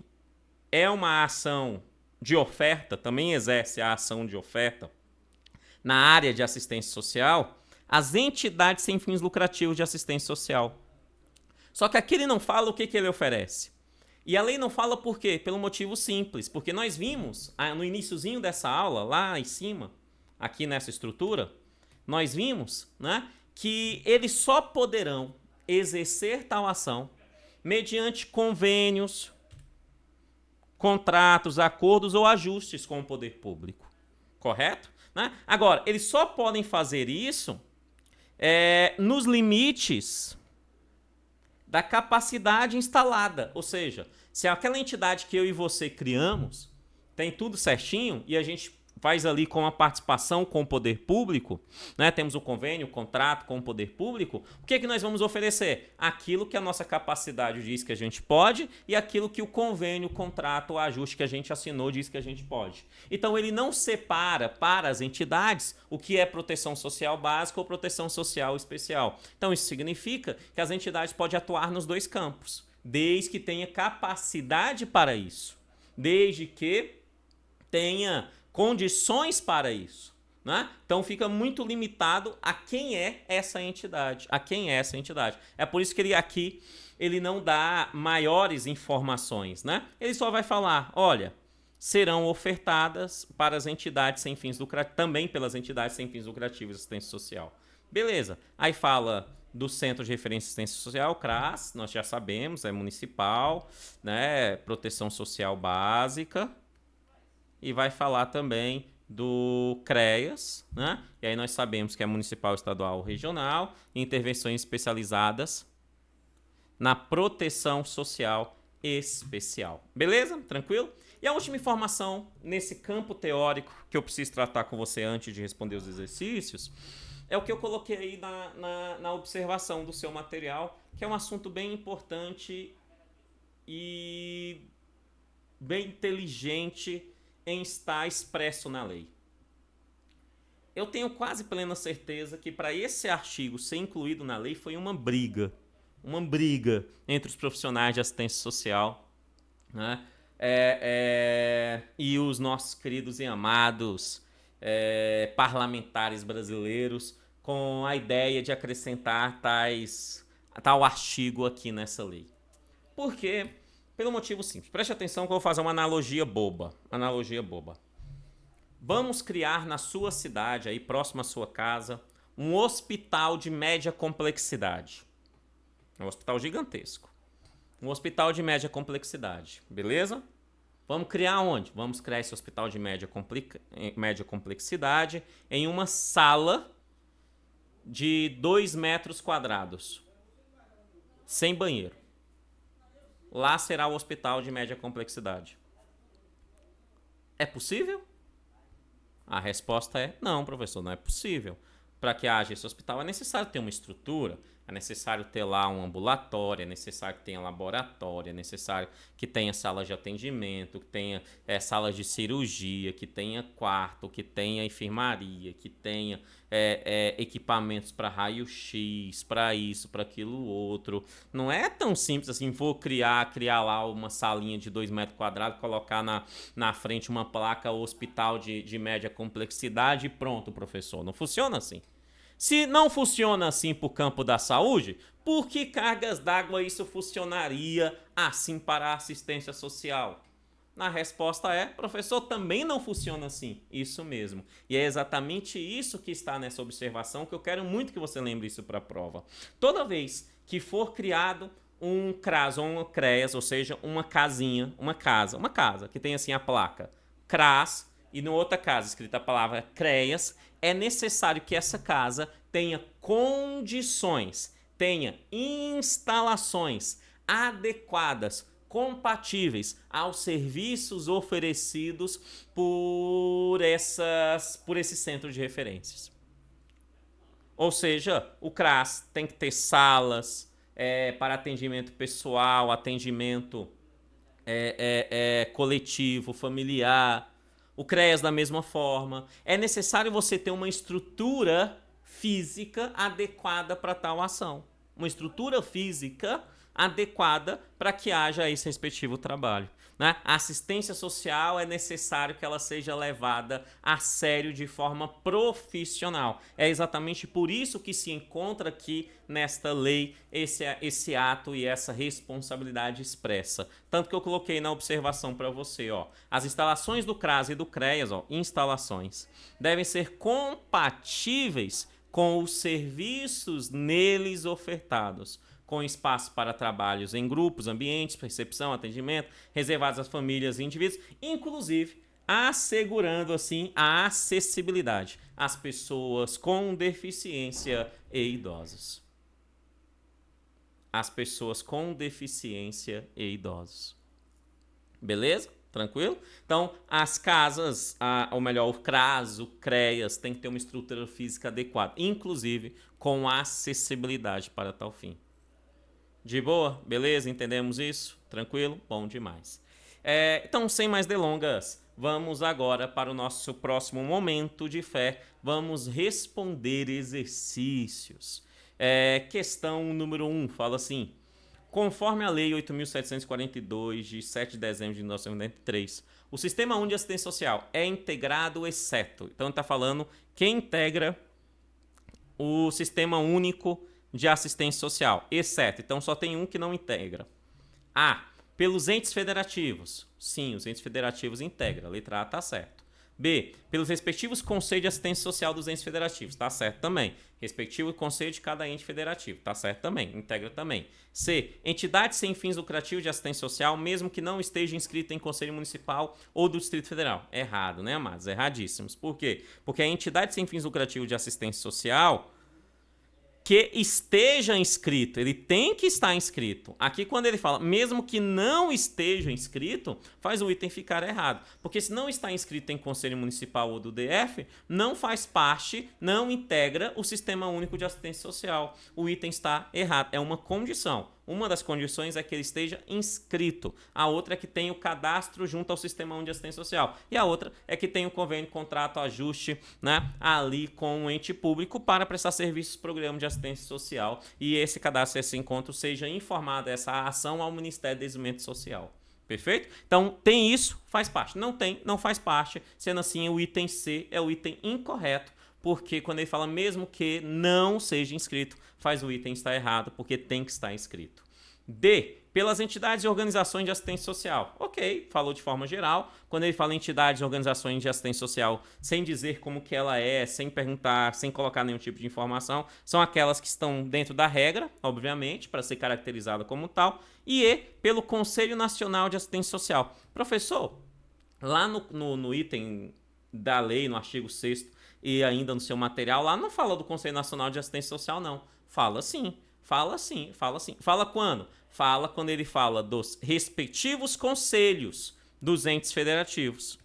é uma ação de oferta, também exerce a ação de oferta na área de assistência social, as entidades sem fins lucrativos de assistência social. Só que aqui ele não fala o que ele oferece. E a lei não fala por quê? Pelo motivo simples. Porque nós vimos, no iniciozinho dessa aula, lá em cima, aqui nessa estrutura, nós vimos, né, que eles só poderão exercer tal ação mediante convênios, contratos, acordos ou ajustes com o poder público. Correto? Né? Agora, eles só podem fazer isso nos limites da capacidade instalada. Ou seja, se aquela entidade que eu e você criamos tem tudo certinho e a gente faz ali com a participação com o poder público, né? Temos o convênio, o contrato com o poder público, o que é que nós vamos oferecer? Aquilo que a nossa capacidade diz que a gente pode e aquilo que o convênio, o contrato, o ajuste que a gente assinou diz que a gente pode. Então ele não separa para as entidades o que é proteção social básica ou proteção social especial. Então isso significa que as entidades podem atuar nos dois campos, desde que tenha capacidade para isso, desde que tenha condições para isso, né? Então fica muito limitado a quem é essa entidade, É por isso que ele não dá maiores informações, né? Ele só vai falar, olha, serão ofertadas para as entidades sem fins lucrativos, também pelas entidades sem fins lucrativos de assistência social. Beleza. Aí fala do Centro de Referência de Assistência Social, CRAS, nós já sabemos, é municipal, né? Proteção Social Básica. E vai falar também do CREAS, né? E aí nós sabemos que é municipal, estadual ou regional, intervenções especializadas na proteção social especial. Beleza? Tranquilo? E a última informação nesse campo teórico que eu preciso tratar com você antes de responder os exercícios é o que eu coloquei aí na observação do seu material, que é um assunto bem importante e bem inteligente em estar expresso na lei. Eu tenho quase plena certeza que para esse artigo ser incluído na lei foi uma briga entre os profissionais de assistência social, né? E os nossos queridos e amados parlamentares brasileiros com a ideia de acrescentar tal artigo aqui nessa lei. Por quê? Pelo motivo simples. Preste atenção que eu vou fazer uma analogia boba. Vamos criar na sua cidade, aí próximo à sua casa, um hospital de média complexidade. É um hospital gigantesco. Um hospital de média complexidade. Beleza? Vamos criar onde? Vamos criar esse hospital de média complexidade em uma sala de 2 metros quadrados. Sem banheiro. Lá será o hospital de média complexidade. É possível? A resposta é não, professor, não é possível. Para que haja esse hospital é necessário ter uma estrutura, é necessário ter lá um ambulatório, é necessário que tenha laboratório, é necessário que tenha salas de atendimento, que tenha salas de cirurgia, que tenha quarto, que tenha enfermaria, que tenha equipamentos para raio-x, para isso, para aquilo outro. Não é tão simples assim, vou criar lá uma salinha de 2 metros quadrados, colocar na frente uma placa hospital de média complexidade e pronto, professor. Não funciona assim. Se não funciona assim para o campo da saúde, por que cargas d'água isso funcionaria assim para a assistência social? A resposta é, professor, também não funciona assim. Isso mesmo. E é exatamente isso que está nessa observação que eu quero muito que você lembre isso para a prova. Toda vez que for criado um CRAS ou um CREAS, ou seja, uma casinha, uma casa, que tem assim a placa CRAS e na outra casa escrita a palavra CREAS, é necessário que essa casa tenha condições, tenha instalações adequadas, compatíveis aos serviços oferecidos por esse centro de referências. Ou seja, o CRAS tem que ter salas, para atendimento pessoal, atendimento coletivo, familiar. O CREAS da mesma forma. É necessário você ter uma estrutura física adequada para tal ação. Uma estrutura física adequada para que haja esse respectivo trabalho. Né? A assistência social é necessário que ela seja levada a sério de forma profissional. É exatamente por isso que se encontra aqui nesta lei esse ato e essa responsabilidade expressa. Tanto que eu coloquei na observação para você, ó, as instalações do CRAS e do CREAS, ó, instalações, devem ser compatíveis com os serviços neles ofertados, com espaço para trabalhos em grupos, ambientes, recepção, atendimento, reservados às famílias e indivíduos, inclusive assegurando assim a acessibilidade às pessoas com deficiência e idosos. As pessoas com deficiência e idosos. Beleza? Tranquilo? Então, as casas, ou melhor, o CRAS, o CREAS, tem que ter uma estrutura física adequada, inclusive com acessibilidade para tal fim. De boa? Beleza? Entendemos isso? Tranquilo? Bom demais. Então, sem mais delongas, vamos agora para o nosso próximo momento de fé. Vamos responder exercícios. Questão número 1, fala assim: conforme a Lei 8.742, de 7 de dezembro de 1993, o Sistema Único de Assistência Social é integrado exceto. Então, está falando quem integra o Sistema Único de Assistência Social, exceto. Então, só tem um que não integra. A. Pelos entes federativos. Sim, os entes federativos integram. Letra A está certo. B. Pelos respectivos conselhos de assistência social dos entes federativos. Está certo também. Respectivo conselho de cada ente federativo. Está certo também. Integra também. C. Entidade sem fins lucrativos de assistência social, mesmo que não esteja inscrita em conselho municipal ou do Distrito Federal. Errado, né, amados? Erradíssimos. Por quê? Porque a entidade sem fins lucrativos de assistência social que esteja inscrito, ele tem que estar inscrito. Aqui quando ele fala, mesmo que não esteja inscrito, faz o item ficar errado. Porque se não está inscrito em Conselho Municipal ou do DF, não faz parte, não integra o Sistema Único de Assistência Social. O item está errado, é uma condição. Uma das condições é que ele esteja inscrito. A outra é que tenha o cadastro junto ao Sistema Único de Assistência Social. E a outra é que tenha o convênio, contrato, ajuste, né, ali com o ente público para prestar serviços, programa de assistência social. E esse cadastro, esse encontro, seja informado essa ação ao Ministério do Desenvolvimento Social. Perfeito? Então, tem isso, faz parte. Não tem, não faz parte. Sendo assim, o item C é o item incorreto. Porque quando ele fala mesmo que não seja inscrito, faz o item estar errado, porque tem que estar inscrito. D. Pelas entidades e organizações de assistência social. Ok, falou de forma geral. Quando ele fala entidades e organizações de assistência social, sem dizer como que ela é, sem perguntar, sem colocar nenhum tipo de informação, são aquelas que estão dentro da regra, obviamente, para ser caracterizada como tal. E E. Pelo Conselho Nacional de Assistência Social. Professor, lá no item da lei, no artigo 6º, e ainda no seu material, lá não fala do Conselho Nacional de Assistência Social, não. Fala sim, fala sim, fala sim. Fala quando? Fala quando ele fala dos respectivos conselhos dos entes federativos.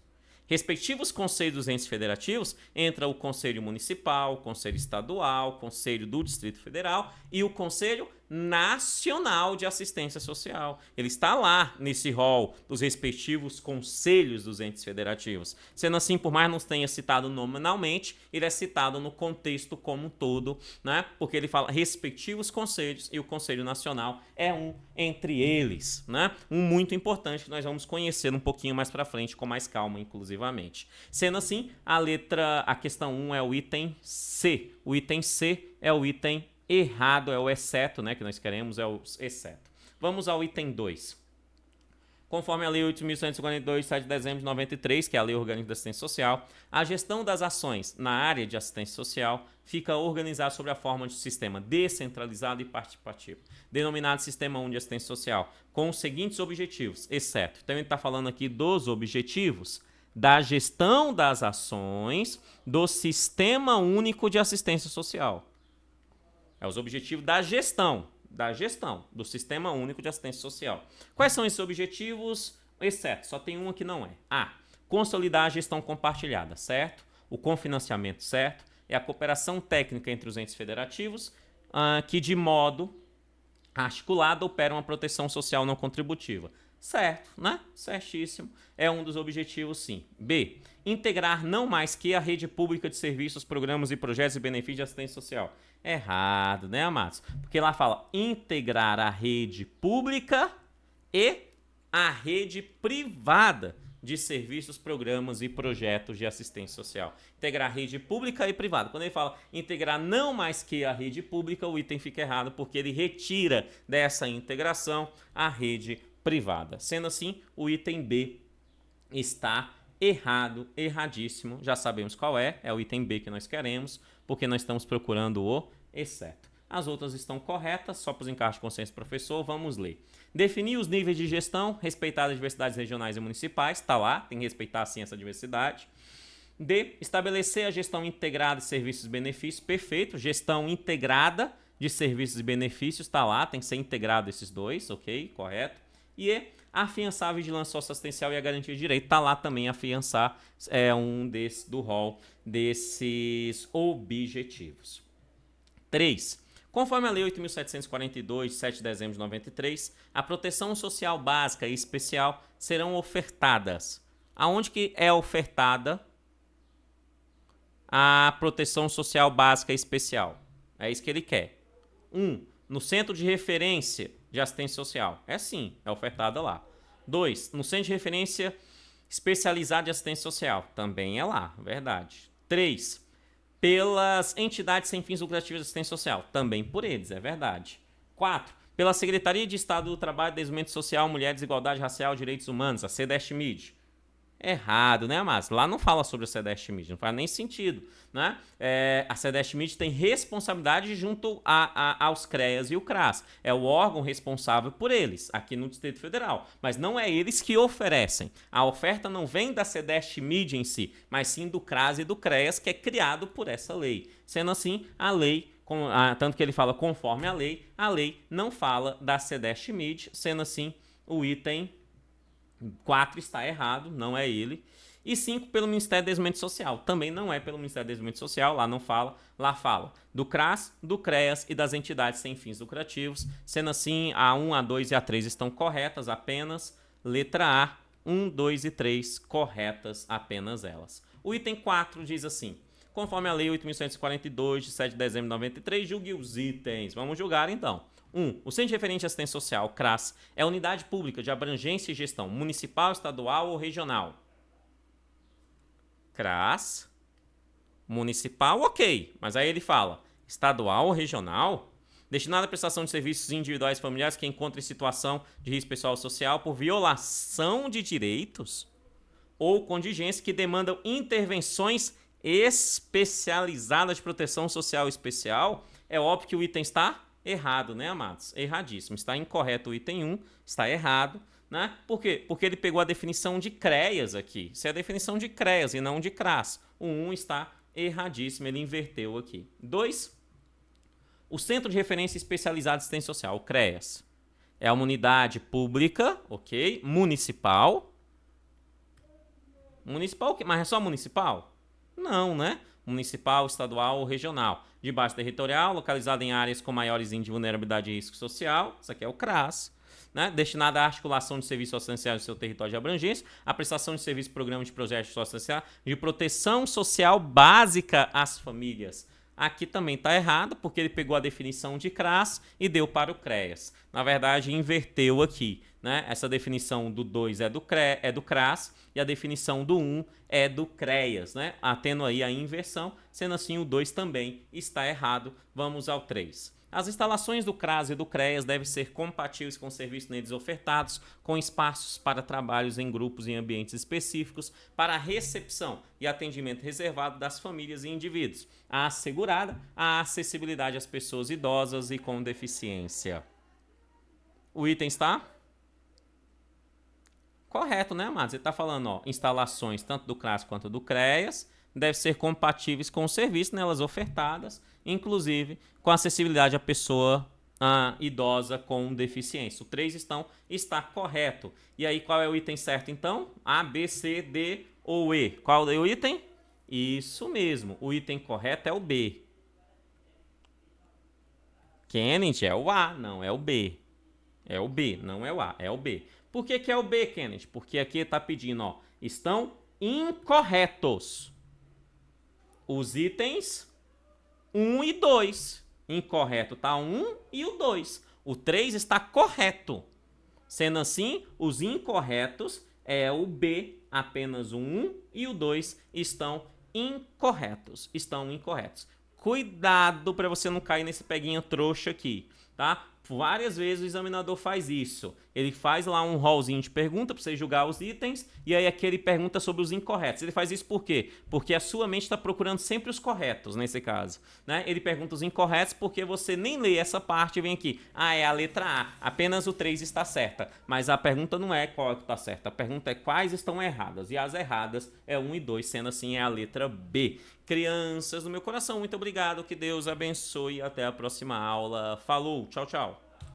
Respectivos conselhos dos entes federativos, entra o Conselho Municipal, o Conselho Estadual, o Conselho do Distrito Federal e o Conselho Nacional de Assistência Social. Ele está lá nesse rol dos respectivos conselhos dos entes federativos. Sendo assim, por mais não tenha citado nominalmente, ele é citado no contexto como um todo, né? Porque ele fala respectivos conselhos e o Conselho Nacional é um entre eles, né? Um muito importante que nós vamos conhecer um pouquinho mais para frente com mais calma, inclusivamente. Sendo assim, a questão 1 é o item C. O item C é o item errado, é o exceto, né, que nós queremos, é o exceto. Vamos ao item 2. Conforme a Lei 8.142, 7 de dezembro de 93, que é a Lei Orgânica da Assistência Social, a gestão das ações na área de assistência social fica organizada sob a forma de sistema descentralizado e participativo, denominado Sistema Único de Assistência Social, com os seguintes objetivos, exceto. Então, ele está falando aqui dos objetivos da gestão das ações do Sistema Único de Assistência Social. É os objetivos da gestão do Sistema Único de Assistência Social. Quais são esses objetivos? Exceto, só tem um que não é. A. Consolidar a gestão compartilhada, certo? O cofinanciamento, certo? É a cooperação técnica entre os entes federativos, que de modo articulada opera uma proteção social não contributiva. Certo, né? Certíssimo. É um dos objetivos, sim. B. Integrar não mais que a rede pública de serviços, programas e projetos de benefício de assistência social. Errado, né, amados? Porque lá fala integrar a rede pública e a rede privada de serviços, programas e projetos de assistência social. Integrar rede pública e privada. Quando ele fala integrar não mais que a rede pública, o item fica errado porque ele retira dessa integração a rede privada. Sendo assim, o item B está errado, erradíssimo. Já sabemos qual é o item B que nós queremos, porque nós estamos procurando o exceto. As outras estão corretas, só para os encargos de consciência do professor, vamos ler. Definir os níveis de gestão, respeitar as diversidades regionais e municipais, está lá, tem que respeitar sim essa diversidade. D. Estabelecer a gestão integrada de serviços e benefícios, perfeito, gestão integrada de serviços e benefícios, está lá, tem que ser integrado esses dois, ok, correto. E E. Afiançar a vigilância socioassistencial e a garantia de direito, está lá também afiançar, é um do rol desses objetivos. 3. Conforme a Lei 8.742, de 7 de dezembro de 93, a proteção social básica e especial serão ofertadas. Aonde que é ofertada a proteção social básica e especial? É isso que ele quer. 1. No Centro de Referência de Assistência Social. É sim, é ofertada lá. 2. No Centro de Referência Especializado de Assistência Social. Também é lá, verdade. 3. Pelas entidades sem fins lucrativos de assistência social. Também por eles, é verdade. 4. Pela Secretaria de Estado do Trabalho, Desenvolvimento Social, Mulher, Desigualdade Racial e Direitos Humanos, a CDEST-MID. Errado, né, mas lá não fala sobre a CDEST-MID, não faz nem sentido, né? A CDEST-MID tem responsabilidade junto aos CREAS e o CRAS. É o órgão responsável por eles, aqui no Distrito Federal. Mas não é eles que oferecem. A oferta não vem da CDEST-MID em si, mas sim do CRAS e do CREAS, que é criado por essa lei. Sendo assim, a lei, tanto que ele fala conforme a lei não fala da CDEST-MID, sendo assim, o item 4 está errado, não é ele. E 5 pelo Ministério do Desenvolvimento Social. Também não é pelo Ministério do Desenvolvimento Social, lá não fala. Lá fala do CRAS, do CREAS e das entidades sem fins lucrativos. Sendo assim, a 1, a 2 e a 3 estão corretas apenas. Letra A, 1, 2 e 3, corretas apenas elas. O item 4 diz assim: conforme a Lei 8.142, de 7 de dezembro de 93, julgue os itens. Vamos julgar então. 1. O Centro de Referência de Assistência Social, CRAS, é unidade pública de abrangência e gestão municipal, estadual ou regional. CRAS, municipal, ok. Mas aí ele fala, estadual ou regional? Destinado à prestação de serviços individuais e familiares que encontrem em situação de risco pessoal ou social por violação de direitos ou contingências que demandam intervenções especializadas de proteção social especial. É óbvio que o item está errado, né, amados? Erradíssimo. Está incorreto o item 1, está errado, né? Por quê? Porque ele pegou a definição de CREAS aqui. Isso é a definição de CREAS e não de CRAS. O 1 está erradíssimo, ele inverteu aqui. 2. O Centro de Referência Especializado de Assistência Social, o CREAS, é uma unidade pública, ok? Municipal. Municipal o quê? Mas é só municipal? Não, né? Municipal, estadual ou regional. De base territorial, localizado em áreas com maiores índices de vulnerabilidade e risco social. Isso aqui é o CRAS. Né? Destinada à articulação de serviços socioassistenciais no seu território de abrangência, a prestação de serviços, programas de projetos socioassistenciais de proteção social básica às famílias. Aqui também está errado, porque ele pegou a definição de CRAS e deu para o CREAS. Na verdade, inverteu aqui. Né? Essa definição do 2 é do CRAS e a definição do 1 é do CREAS. Né? Tendo aí a inversão, sendo assim o 2 também está errado. Vamos ao 3. As instalações do CRAS e do CREAS devem ser compatíveis com os serviços neles ofertados, com espaços para trabalhos em grupos e ambientes específicos, para a recepção e atendimento reservado das famílias e indivíduos, assegurada a acessibilidade às pessoas idosas e com deficiência. O item está correto, né, amados? Ele está falando, ó, instalações tanto do CRAS quanto do CREAS devem ser compatíveis com os serviços nelas ofertadas, inclusive com acessibilidade à pessoa idosa com deficiência. O 3 está correto. E aí, qual é o item certo, então? A, B, C, D ou E? Qual é o item? Isso mesmo. O item correto é o B. Kennedy, é o A, não é o B. É o B, não é o A, é o B. Por que é o B, Kennedy? Porque aqui está pedindo, ó, estão incorretos os itens 1 e 2. Incorreto tá 1 e o 2. O 3 está correto. Sendo assim, os incorretos é o B, apenas o 1 e o 2 estão incorretos. Estão incorretos. Cuidado para você não cair nesse peguinha trouxa aqui, tá? Várias vezes o examinador faz isso. Ele faz lá um rollzinho de pergunta para você julgar os itens e aí aqui ele pergunta sobre os incorretos. Ele faz isso por quê? Porque a sua mente está procurando sempre os corretos nesse caso, né? Ele pergunta os incorretos porque você nem lê essa parte e vem aqui. Ah, é a letra A. Apenas o 3 está certa. Mas a pergunta não é qual é que está certa. A pergunta é quais estão erradas. E as erradas é 1 e 2, sendo assim é a letra B. Crianças do meu coração, muito obrigado. Que Deus abençoe. Até a próxima aula. Falou, tchau, tchau.